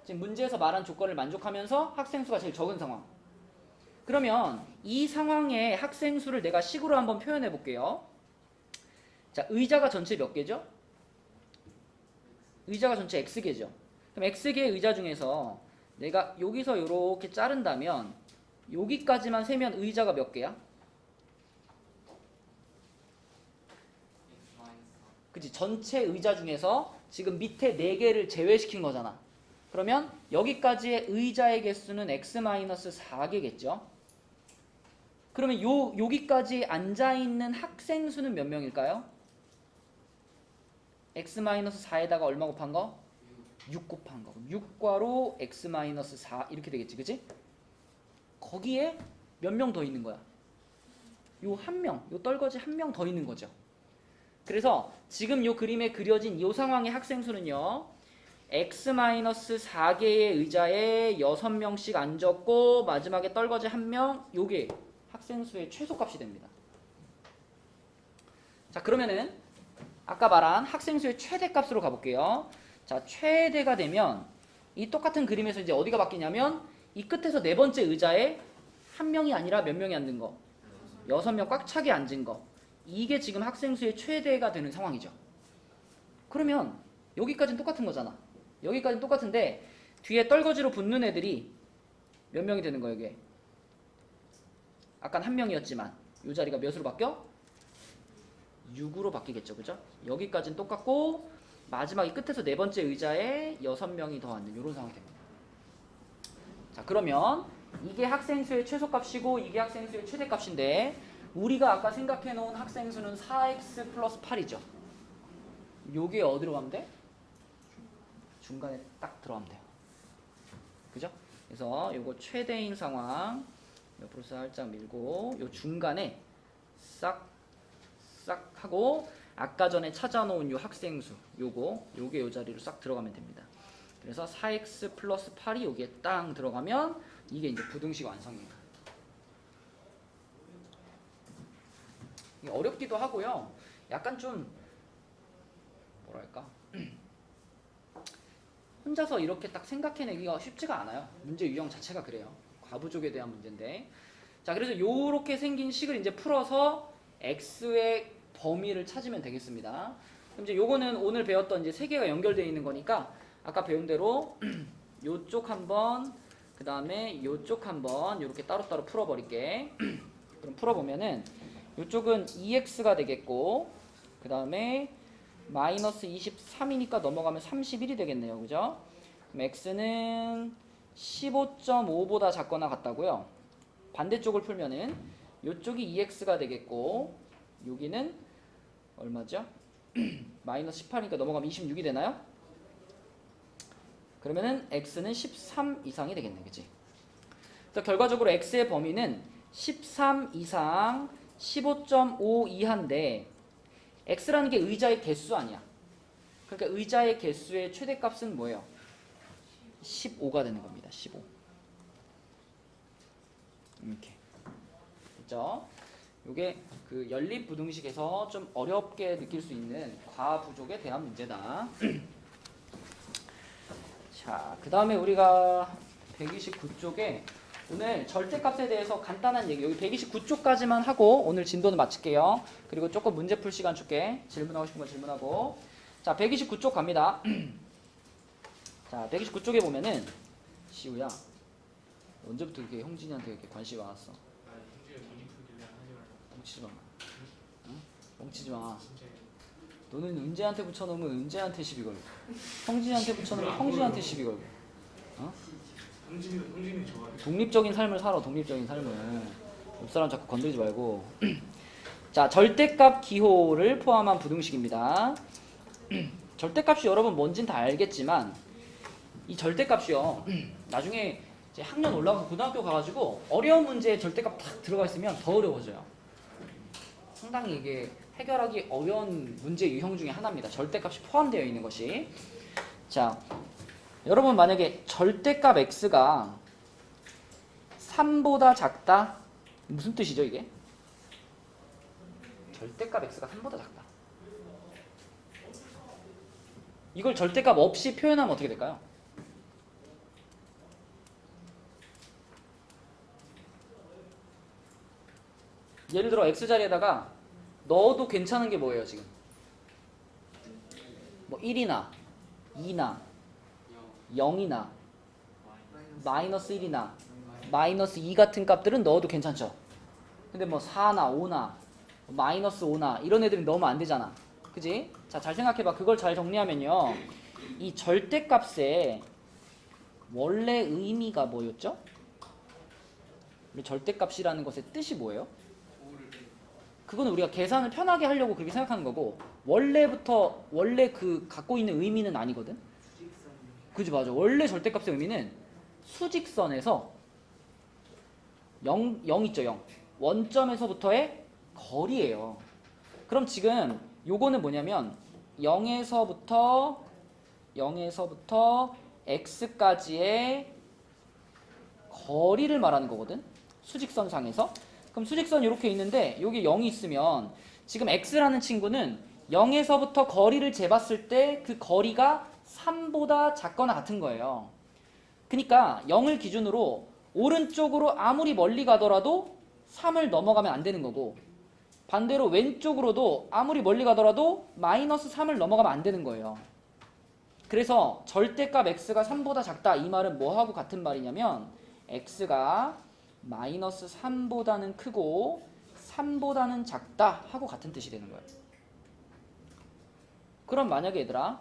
지금 문제에서 말한 조건을 만족하면서 학생 수가 제일 적은 상황. 그러면 이 상황의 학생 수를 내가 식으로 한번 표현해 볼게요. 자, 의자가 전체 몇 개죠? 의자가 전체 X개죠. 그럼 X개 의자 중에서 내가 여기서 이렇게 자른다면 여기까지만 세면 의자가 몇 개야? X 마이너스 그치? 전체 의자 중에서 지금 밑에 4개를 제외시킨 거잖아. 그러면 여기까지의 의자의 개수는 X-4개겠죠? 그러면 여기까지 앉아있는 학생 수는 몇 명일까요? X-4에다가 얼마 곱한 거? 6 곱한 거. 6괄호 X-4 이렇게 되겠지, 그치? 거기에 몇 명 더 있는 거야? 요 한 명, 요 떨거지 한 명 더 있는 거죠. 그래서 지금 요 그림에 그려진 요 상황의 학생 수는요, X-4개의 의자에 6명씩 앉았고 마지막에 떨거지 한 명, 요게 학생 수의 최소값이 됩니다. 자, 그러면은 아까 말한 학생 수의 최대값으로 가볼게요. 자, 최대가 되면 이 똑같은 그림에서 이제 어디가 바뀌냐면 이 끝에서 네 번째 의자에 한 명이 아니라 몇 명이 앉은 거? 6명 꽉 차게 앉은 거. 이게 지금 학생 수의 최대가 되는 상황이죠. 그러면 여기까지는 똑같은 거잖아. 여기까지는 똑같은데 뒤에 떨거지로 붙는 애들이 몇 명이 되는 거예요, 이게? 아까는 한 명이었지만 이 자리가 몇으로 바뀌어? 6으로 바뀌겠죠, 그죠? 여기까지는 똑같고 마지막 이 끝에서 네 번째 의자에 6명이 더 앉는 이런 상황이 됩니다. 자, 그러면 이게 학생 수의 최소값이고 이게 학생 수의 최대값인데 우리가 아까 생각해 놓은 학생 수는 4x 플러스 8이죠. 요게 어디로 가면 돼? 중간에 딱 들어가면 돼요. 그죠? 그래서 요거 최대인 상황 옆으로 살짝 밀고 요 중간에 싹 하고 아까 전에 찾아놓은 요 학생수 요게 요 자리로 싹 들어가면 됩니다. 그래서 4x 플러스 8이 여기에 딱 들어가면 이게 이제 부등식 완성입니다. 이게 어렵기도 하고요. 약간 좀 뭐랄까 혼자서 이렇게 딱 생각해내기가 쉽지가 않아요. 문제 유형 자체가 그래요. 과부족에 대한 문제인데. 자, 그래서 요렇게 생긴 식을 이제 풀어서 x의 범위를 찾으면 되겠습니다. 그럼 이제 요거는 오늘 배웠던 이제 세 개가 연결되어 있는 거니까 아까 배운 대로 요쪽 한번 그 다음에 요쪽 한번 요렇게 따로따로 풀어버릴게. 그럼 풀어보면은 요쪽은 2x가 되겠고 그 다음에 마이너스 23이니까 넘어가면 31이 되겠네요. 그죠? 그럼 x는 15.5보다 작거나 같다고요. 반대쪽을 풀면은 요쪽이 2x가 되겠고 여기는 얼마죠? 마이너스 18이니까 넘어가면 26이 되나요? 그러면은 x는 13 이상이 되겠네. 그치? 그래서 결과적으로 x의 범위는 13 이상 15.5 이하인데 x라는 게 의자의 개수 아니야. 그러니까 의자의 개수의 최대값은 뭐예요? 15가 되는 겁니다. 15. 이렇게. 됐죠? 요게 그 연립 부등식에서 좀 어렵게 느낄 수 있는 과부족에 대한 문제다. 자, 그 다음에 우리가 129쪽에 오늘 절대값에 대해서 간단한 얘기, 여기 129쪽까지만 하고 오늘 진도는 마칠게요. 그리고 조금 문제 풀 시간 줄게. 질문하고 싶은 거 질문하고. 자, 129쪽 갑니다. 자, 129쪽에 보면은 시우야, 언제부터 이렇게 형진이한테 이렇게 관심이 많았어? 뭉치지 마. 응? 뭉치지 마. 너는 은재한테 붙여놓으면 은재한테 시비 걸고, 형진이한테 붙여놓으면 형진한테 시비 걸고. 어? 형진이 좋아해. 독립적인 삶을 살아. 독립적인 삶을. 옆 사람 자꾸 건드리지 말고. 자, 절대값 기호를 포함한 부등식입니다. 절대값이 여러분 뭔진 다 알겠지만 이 절대값이요, 나중에 이제 학년 올라가서 고등학교 가가지고 어려운 문제에 절대값 딱 들어가 있으면 더 어려워져요. 상당히 이게 해결하기 어려운 문제 유형 중에 하나입니다. 절대값이 포함되어 있는 것이. 자, 여러분 만약에 절대값 x가 3보다 작다. 무슨 뜻이죠 이게? 절대값 x가 3보다 작다. 이걸 절대값 없이 표현하면 어떻게 될까요? 예를 들어 x 자리에다가 넣어도 괜찮은 게 뭐예요 지금? 뭐 1이나 2나 0이나 마이너스 1이나 마이너스 2 같은 값들은 넣어도 괜찮죠. 근데 뭐 4나 5나 마이너스 5나 이런 애들은 넣으면 안 되잖아. 그지? 자, 잘 생각해봐. 그걸 잘 정리하면요. 이 절대값의 원래 의미가 뭐였죠? 우리 절대값이라는 것의 뜻이 뭐예요? 그거는 우리가 계산을 편하게 하려고 그렇게 생각하는 거고 원래 그 갖고 있는 의미는 아니거든. 그지 맞아. 원래 절대값의 의미는 수직선에서 0 있죠 0. 원점에서부터의 거리예요. 그럼 지금 요거는 뭐냐면 0에서부터 x까지의 거리를 말하는 거거든. 수직선상에서. 그럼 수직선 이렇게 있는데 여기 0이 있으면 지금 x라는 친구는 0에서부터 거리를 재봤을 때 그 거리가 3보다 작거나 같은 거예요. 그러니까 0을 기준으로 오른쪽으로 아무리 멀리 가더라도 3을 넘어가면 안 되는 거고 반대로 왼쪽으로도 아무리 멀리 가더라도 마이너스 3을 넘어가면 안 되는 거예요. 그래서 절대값 x가 3보다 작다 이 말은 뭐하고 같은 말이냐면 x가 마이너스 3보다는 크고 3보다는 작다 하고 같은 뜻이 되는 거예요. 그럼 만약에 얘들아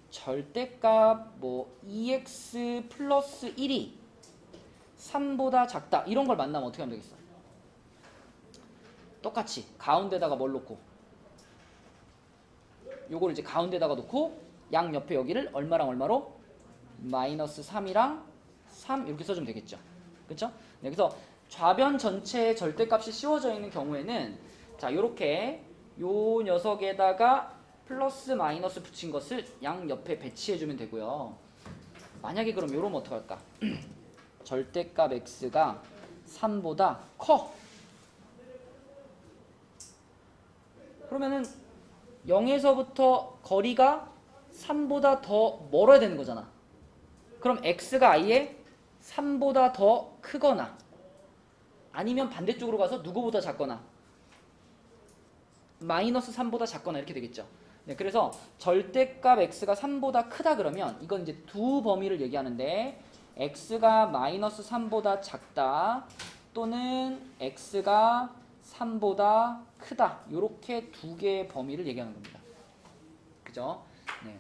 절대값 뭐 2x 플러스 1이 3보다 작다 이런 걸 만나면 어떻게 하면 되겠어? 똑같이 가운데다가 뭘 놓고 요거를 이제 가운데다가 놓고 양 옆에 여기를 얼마랑 얼마로? 마이너스 3이랑 3 이렇게 써주면 되겠죠. 그렇죠? 네, 그래서 좌변 전체의 절대값이 씌워져 있는 경우에는 자 요렇게 요 녀석에다가 플러스 마이너스 붙인 것을 양 옆에 배치해주면 되고요. 만약에 그럼 요러면 어떡할까? 절대값 x가 3보다 커. 그러면은 0에서부터 거리가 3보다 더 멀어야 되는 거잖아. 그럼 x가 아예 3보다 더 크거나 아니면 반대쪽으로 가서 누구보다 작거나 마이너스 3보다 작거나 이렇게 되겠죠. 네, 그래서 절대값 x가 3보다 크다 그러면 이건 이제 두 범위를 얘기하는데 x가 마이너스 3보다 작다 또는 x가 3보다 크다 이렇게 두 개의 범위를 얘기하는 겁니다. 그죠? 네.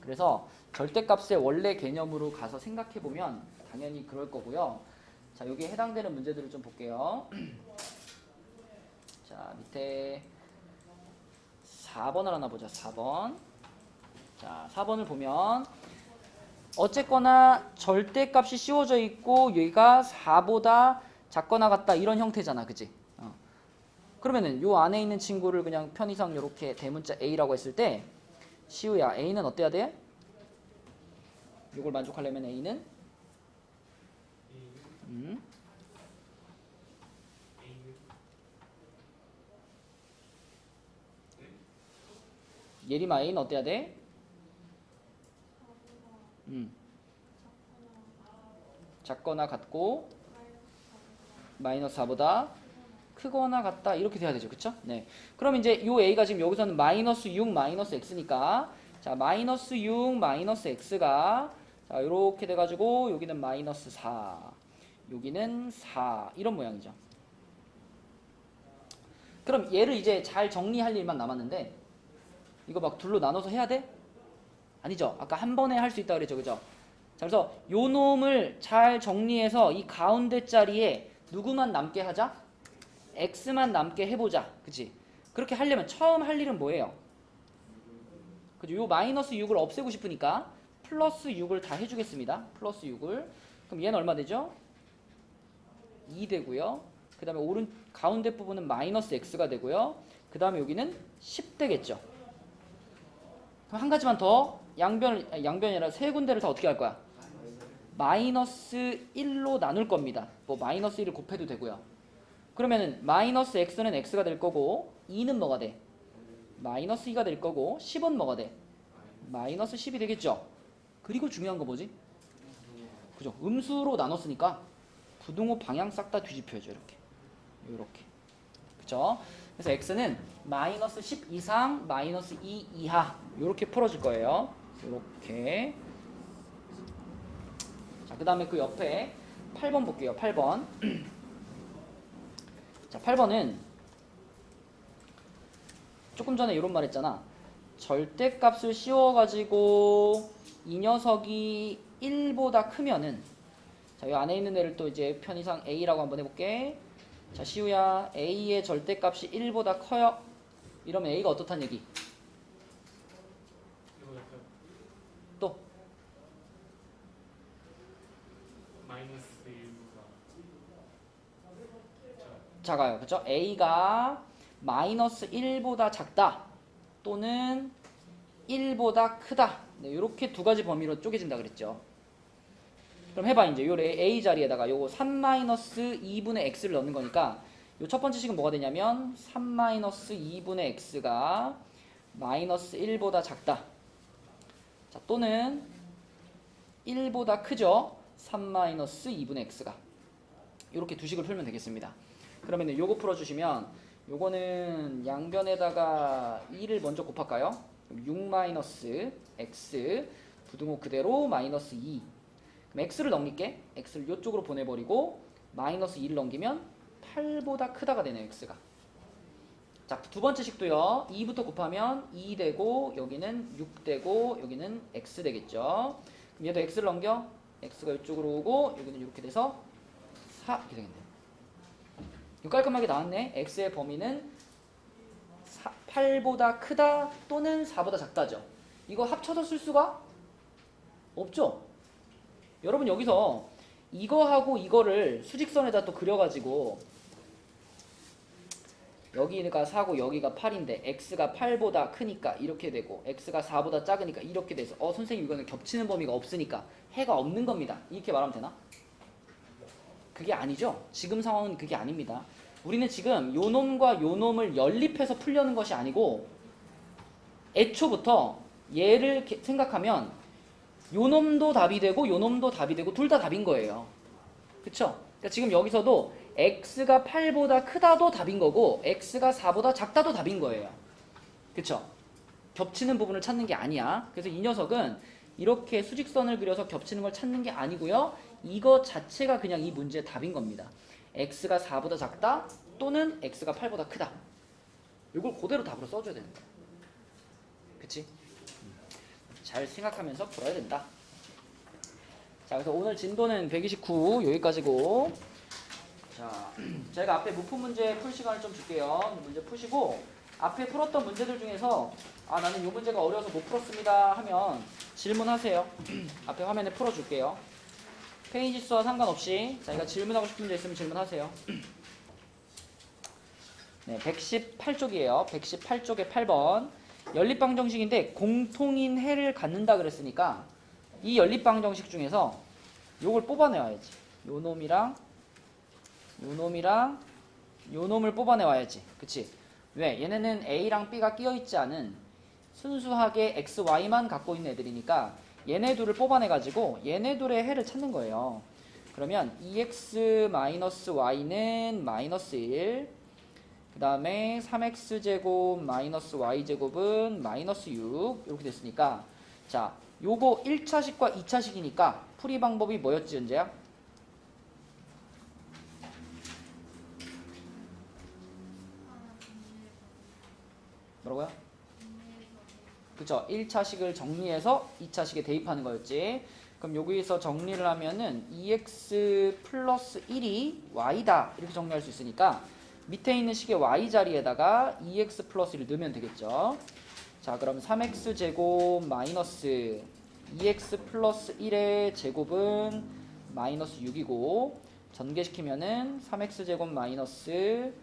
그래서 절대값의 원래 개념으로 가서 생각해 보면 당연히 그럴 거고요. 자, 여기에 해당되는 문제들을 좀 볼게요. 자, 밑에 4번을 하나 보자. 4번. 자, 4번을 보면 어쨌거나 절대값이 씌워져 있고 얘가 4보다 작거나 같다 이런 형태잖아. 그치? 그러면은 요 안에 있는 친구를 그냥 편의상 이렇게 대문자 A라고 했을 때 시우야 A는 어때야 돼? 요걸 만족하려면 A는 예림아 A는 어때야 돼? 작거나 같고 마이너스 4보다 크거나 같다 이렇게 돼야 되죠. 그쵸? 네. 그럼 이제 요 A가 지금 여기서는 마이너스 6 마이너스 X니까 자 마이너스 6 마이너스 X가 자 요렇게 돼가지고 여기는 마이너스 4 여기는 4 이런 모양이죠. 그럼 얘를 이제 잘 정리할 일만 남았는데 이거 막 둘로 나눠서 해야 돼? 아니죠. 아까 한 번에 할 수 있다 그랬죠. 그죠? 자 그래서 요 놈을 잘 정리해서 이 가운데 자리에 누구만 남게 하자? x만 남게 해보자. 그치? 그렇게 하려면 처음 할 일은 뭐예요? 그죠? 요 마이너스 6을 없애고 싶으니까 플러스 6을 다 해주겠습니다. 플러스 6을. 그럼 얘는 얼마 되죠? 2 되고요. 그 다음에 가운데 부분은 마이너스 x가 되고요. 그 다음에 여기는 10 되겠죠. 그럼 한 가지만 더 양변이 아니라 세 군데를 다 어떻게 할 거야? 마이너스 1로 나눌 겁니다. 뭐 마이너스 1을 곱해도 되고요. 그러면은 마이너스 x는 x가 될 거고 2는 뭐가 돼? 마이너스 2가 될 거고 10은 뭐가 돼? 마이너스 10이 되겠죠. 그리고 중요한 거 뭐지? 그죠? 음수로 나눴으니까 부등호 방향 싹 다 뒤집혀야죠. 이렇게. 그죠? 그래서 x는 마이너스 10 이상, 마이너스 2 이하 이렇게 풀어줄 거예요. 이렇게. 자, 그 다음에 그 옆에 8번 볼게요. 8번. 자, 8번은 조금 전에 이런 말 했잖아. 절대값을 씌워가지고 이 녀석이 1보다 크면은, 자, 이 안에 있는 애를 또 이제 편의상 a라고 한번 해볼게. 자, 시우야, a의 절대값이 1보다 커요. 이러면 a가 어떻단 얘기? 이거 약간 또 마이너스 1보다 작아요. 그쵸? a가 마이너스 1보다 작다 또는 1보다 크다. 네, 이렇게 두 가지 범위로 쪼개진다 그랬죠. 그럼 해봐. 이제 요 a 자리에다가 요거 3-2분의 x를 넣는 거니까 요 첫 번째 식은 뭐가 되냐면 3-2분의 x가 마이너스 1보다 작다. 자, 또는 1보다 크죠. 3-2분의 x가. 이렇게 두 식을 풀면 되겠습니다. 그러면 요거 풀어주시면 요거는 양변에다가 2를 먼저 곱할까요? 6-x 부등호 그대로 마이너스 2. 그럼 x를 넘길게. x를 이쪽으로 보내버리고 마이너스 2를 넘기면 8보다 크다가 되네요. x가. 자, 두 번째 식도요. 2부터 곱하면 2 되고 여기는 6 되고 여기는 x 되겠죠. 그럼 얘도 x를 넘겨. x가 이쪽으로 오고 여기는 이렇게 돼서 4 이렇게 되겠네요. 이거 깔끔하게 나왔네. x의 범위는 8보다 크다 또는 4보다 작다죠. 이거 합쳐서 쓸 수가 없죠. 여러분 여기서 이거하고 이거를 수직선에다 또 그려가지고 여기가 4고 여기가 8인데 x가 8보다 크니까 이렇게 되고 x가 4보다 작으니까 이렇게 돼서 선생님 이거는 겹치는 범위가 없으니까 해가 없는 겁니다. 이렇게 말하면 되나? 그게 아니죠. 지금 상황은 그게 아닙니다. 우리는 지금 요 놈과 요 놈을 연립해서 풀려는 것이 아니고 애초부터 얘를 생각하면 요 놈도 답이 되고 요 놈도 답이 되고 둘 다 답인 거예요. 그쵸? 그러니까 지금 여기서도 x가 8보다 크다도 답인 거고 x가 4보다 작다도 답인 거예요. 그쵸? 겹치는 부분을 찾는 게 아니야. 그래서 이 녀석은 이렇게 수직선을 그려서 겹치는 걸 찾는 게 아니고요. 이거 자체가 그냥 이 문제의 답인 겁니다. x가 4보다 작다 또는 x가 8보다 크다. 이걸 그대로 답으로 써줘야 되는 거야. 그치? 잘 생각하면서 풀어야 된다. 자, 그래서 오늘 진도는 129 여기까지고, 자, 제가 앞에 무품 문제 풀 시간을 좀 줄게요. 문제 푸시고 앞에 풀었던 문제들 중에서 나는 이 문제가 어려워서 못 풀었습니다 하면 질문하세요. 앞에 화면에 풀어줄게요. 페이지 수와 상관없이 자기가 질문하고 싶은 문제 있으면 질문하세요. 네, 118쪽이에요. 118쪽에 8번. 연립방정식인데 공통인 해를 갖는다 그랬으니까 이 연립방정식 중에서 요걸 뽑아내와야지. 요 놈이랑 요 놈이랑 요 놈을 뽑아내와야지. 그치? 왜? 얘네는 A랑 B가 끼어있지 않은 순수하게 X, Y만 갖고 있는 애들이니까 얘네 둘을 뽑아내가지고 얘네 둘의 해를 찾는 거예요. 그러면 2x-y는 마이너스 1, 그 다음에 3x제곱 마이너스 y제곱은 마이너스 6 이렇게 됐으니까, 자, 요거 1차식과 2차식이니까 풀이 방법이 뭐였지, 현재야? 뭐라고요? 그쵸? 1차식을 정리해서 2차식에 대입하는 거였지. 그럼 여기서 정리를 하면은 2x 플러스 1이 y다 이렇게 정리할 수 있으니까 밑에 있는 식의 y 자리에다가 2x 플러스 1을 넣으면 되겠죠. 자, 그럼 3x 제곱 마이너스 2x 플러스 1의 제곱은 마이너스 6이고 전개시키면은 3x 제곱 마이너스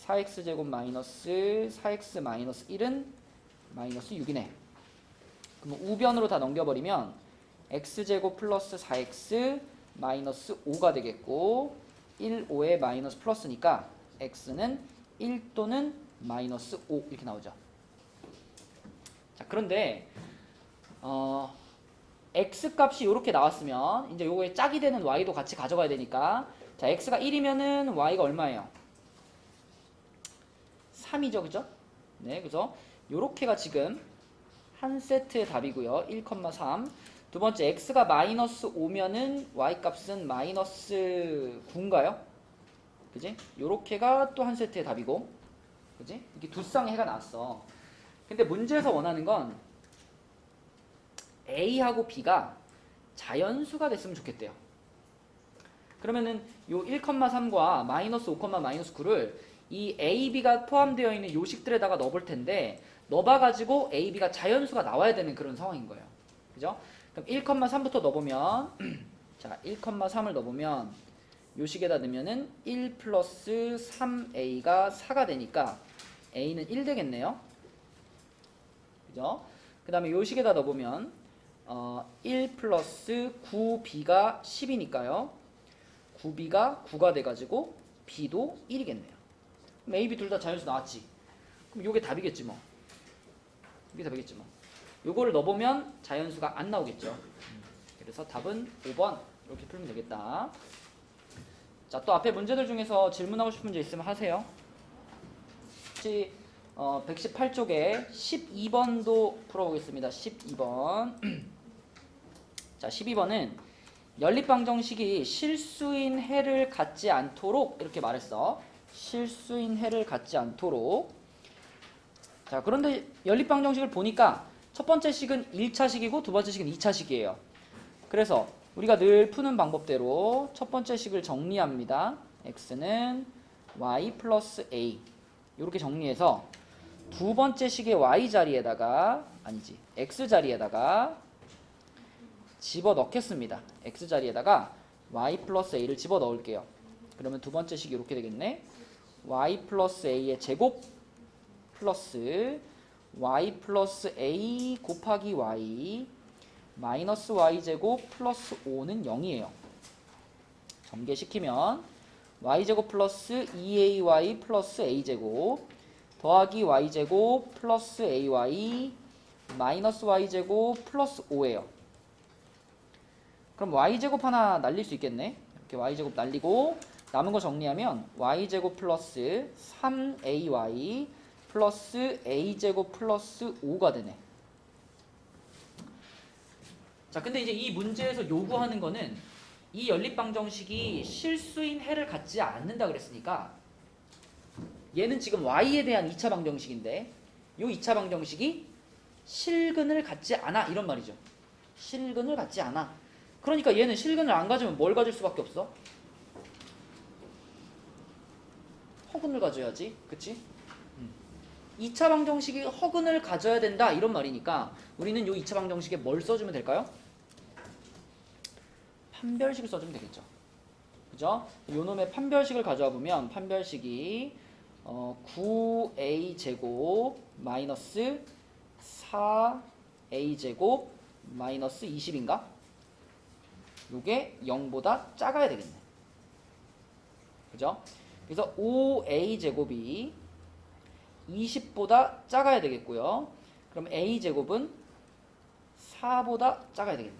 4x 제곱 마이너스 4x 마이너스 1은 마이너스 6이네. 그럼 우변으로 다 넘겨버리면 x제곱 플러스 4x 마이너스 5가 되겠고 1, 5에 마이너스 플러스니까 x는 1 또는 마이너스 5 이렇게 나오죠. 자, 그런데 x 값이 이렇게 나왔으면 이제 요거에 짝이 되는 y도 같이 가져가야 되니까 자, x가 1이면은 y가 얼마예요? 3이죠, 그죠? 네, 그래서 요렇게가 지금 한 세트의 답이고요. 1,3. 두 번째 x가 마이너스 5면은 y 값은 마이너스 9인가요? 그지? 요렇게가 또 한 세트의 답이고, 그지? 이렇게 두 쌍의 해가 나왔어. 근데 문제에서 원하는 건 a하고 b가 자연수가 됐으면 좋겠대요. 그러면은 요 1,3과 마이너스 5, 마이너스 9를 이 a, b가 포함되어 있는 요식들에다가 넣어볼 텐데 넣어봐가지고 a, b가 자연수가 나와야 되는 그런 상황인 거예요. 그죠? 그럼 1,3부터 넣어보면 자, 1,3을 넣어보면 요식에다 넣으면은 1 플러스 3a가 4가 되니까 a는 1 되겠네요. 그죠? 그 다음에 요식에다 넣어보면 1 플러스 9b가 10이니까요. 9b가 9가 돼가지고 b도 1이겠네요. 그럼 a, b 둘 다 자연수 나왔지. 그럼 요게 답이겠지 뭐. 이게 답이겠지 뭐. 요거를 넣어보면 자연수가 안 나오겠죠. 그래서 답은 5번 이렇게 풀면 되겠다. 자, 또 앞에 문제들 중에서 질문하고 싶은 문제 있으면 하세요. 혹시 118쪽에 12번도 풀어보겠습니다. 12번. 자, 12번은 연립방정식이 실수인 해를 갖지 않도록 이렇게 말했어. 실수인 해를 갖지 않도록. 자, 그런데 연립방정식을 보니까 첫 번째 식은 1차식이고 두 번째 식은 2차식이에요. 그래서 우리가 늘 푸는 방법대로 첫 번째 식을 정리합니다. x는 y 플러스 a 이렇게 정리해서 두 번째 식의 y 자리에다가 아니지 x 자리에다가 집어넣겠습니다. x 자리에다가 y 플러스 a를 집어넣을게요. 그러면 두 번째 식이 이렇게 되겠네. y 플러스 a의 제곱 플러스 y 플러스 a 곱하기 y 마이너스 y제곱 플러스 5는 0이에요. 전개시키면 y제곱 플러스 2ay 플러스 a제곱 더하기 y제곱 플러스 ay 마이너스 y제곱 플러스 5예요. 그럼 y제곱 하나 날릴 수 있겠네. 이렇게 y제곱 날리고 남은 거 정리하면 y제곱 플러스 3ay 플러스 a제곱 플러스 5가 되네. 자, 근데 이제 이 문제에서 요구하는 거는 이 연립방정식이 실수인 해를 갖지 않는다 그랬으니까 얘는 지금 y에 대한 2차 방정식인데 요 2차 방정식이 실근을 갖지 않아 이런 말이죠. 실근을 갖지 않아. 그러니까 얘는 실근을 안 가지면 뭘 가질 수밖에 없어? 허근을 가져야지. 그치? 2차 방정식이 허근을 가져야 된다 이런 말이니까 우리는 요 2차 방정식에 뭘 써주면 될까요? 판별식을 써주면 되겠죠. 그죠? 요 놈의 판별식을 가져와 보면 판별식이 9a 제곱 마이너스 4a 제곱 마이너스 20인가? 요게 0보다 작아야 되겠네. 그죠? 그래서 5a 제곱이 20보다 작아야 되겠고요. 그럼 a 제곱은 4보다 작아야 되겠네.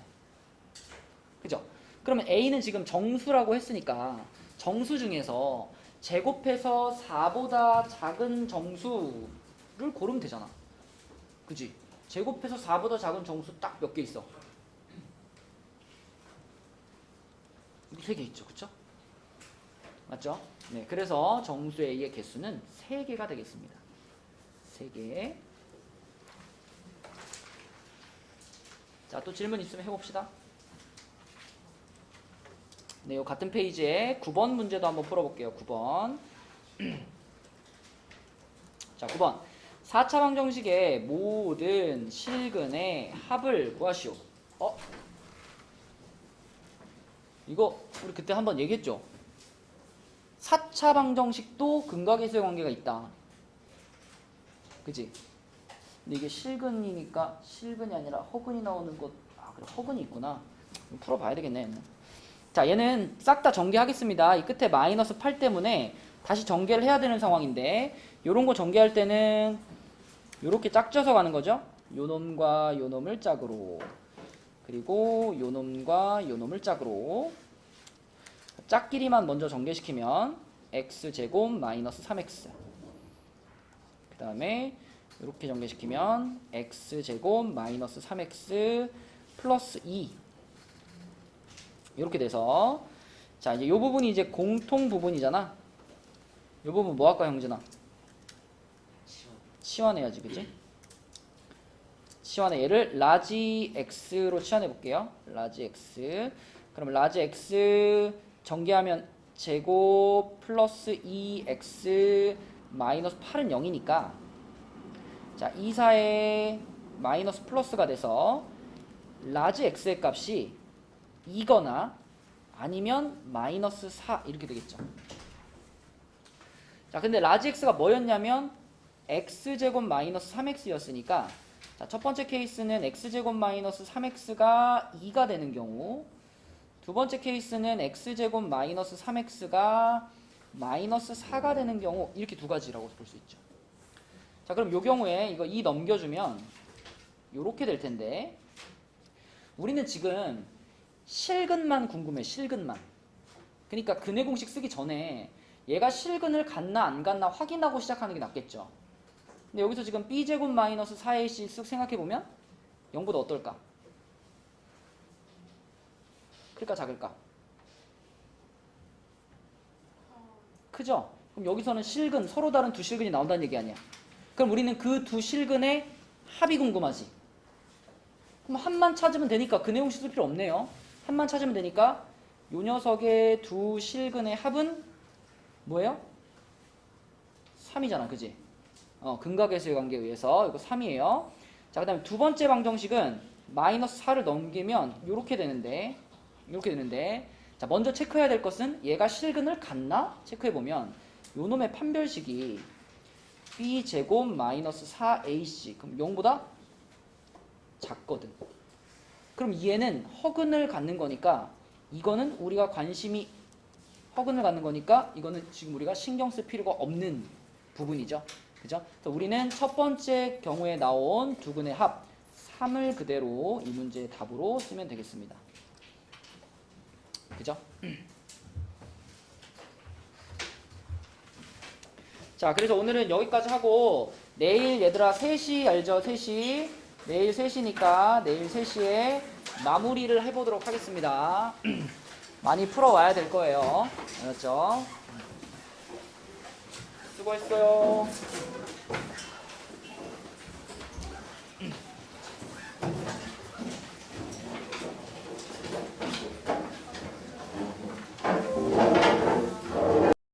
그죠? 그러면 a는 지금 정수라고 했으니까 정수 중에서 제곱해서 4보다 작은 정수를 고르면 되잖아. 그지? 제곱해서 4보다 작은 정수 딱 몇 개 있어? 여기 3개 있죠. 그쵸? 맞죠? 네, 그래서 정수 a의 개수는 3개가 되겠습니다. 3개. 자, 또 질문 있으면 해봅시다. 네, 요 같은 페이지에 9번 문제도 한번 풀어볼게요. 9번. 자, 9번. 4차 방정식의 모든 실근의 합을 구하시오. 이거 우리 그때 한번 얘기했죠? 4차 방정식도 근각계수의 관계가 있다. 그치? 근데 이게 실근이니까 실근이 아니라 허근이 나오는 것. 아, 그래, 허근이 있구나. 풀어봐야 되겠네. 얘는. 자, 얘는 싹 다 전개하겠습니다. 이 끝에 마이너스 8 때문에 다시 전개를 해야 되는 상황인데 요런 거 전개할 때는 요렇게 짝져서 가는 거죠. 요 놈과 요 놈을 짝으로, 그리고 요 놈과 요 놈을 짝으로. 짝끼리만 먼저 전개시키면 x제곱 마이너스 3x, 그 다음에 이렇게 전개시키면 x제곱 마이너스 3x 플러스 2 이렇게 돼서, 자 이제 요 부분이 이제 공통 부분이잖아. 요 부분 뭐 할까 형준아? 치환해야지, 그치? 치환해. 얘를 라지 x로 치환해 볼게요. 라지 x. 그럼 라지 x 전개하면 제곱 플러스 2x 마이너스 8은 0이니까, 자 이사에 마이너스 플러스가 돼서 라지 x의 값이 2거나 아니면 마이너스 4 이렇게 되겠죠. 자 근데 라지 x가 뭐였냐면 x제곱 마이너스 3x였으니까, 자 첫 번째 케이스는 x제곱 마이너스 3x가 2가 되는 경우, 두 번째 케이스는 x제곱 마이너스 3x가 마이너스 4가 되는 경우, 이렇게 두 가지라고 볼 수 있죠. 자 그럼 요 경우에 이거 2 넘겨주면 요렇게 될 텐데, 우리는 지금 실근만 궁금해. 실근만. 그러니까 근해 공식 쓰기 전에 얘가 실근을 갖나 안 갖나 확인하고 시작하는 게 낫겠죠. 근데 여기서 지금 b제곱 마이너스 4ac 쓱 생각해보면 0보다 어떨까? 클까 작을까? 크죠? 그럼 여기서는 실근, 서로 다른 두 실근이 나온다는 얘기 아니야. 그럼 우리는 그 두 실근의 합이 궁금하지. 그럼 합만 찾으면 되니까 근해 공식 쓸 필요 없네요. 합만 찾으면 되니까 요 녀석의 두 실근의 합은 뭐예요? 3이잖아, 그지? 근각계수의 관계에 의해서 이거 3이에요. 자, 그 다음에 두 번째 방정식은 마이너스 4를 넘기면 요렇게 되는데, 자 먼저 체크해야 될 것은 얘가 실근을 갖나? 체크해보면 요 놈의 판별식이 b제곱 마이너스 4ac, 그럼 0보다 작거든. 그럼 얘는 허근을 갖는 거니까, 이거는 우리가 관심이, 허근을 갖는 거니까 이거는 지금 우리가 신경 쓸 필요가 없는 부분이죠. 그죠? 그래서 우리는 첫 번째 경우에 나온 두 근의 합 3을 그대로 이 문제의 답으로 쓰면 되겠습니다. 그죠? 자, 그래서 오늘은 여기까지 하고, 내일 얘들아 3시 알죠? 3시. 내일 3시니까 내일 3시에 마무리를 해보도록 하겠습니다. 많이 풀어와야 될 거예요. 알았죠? 수고했어요.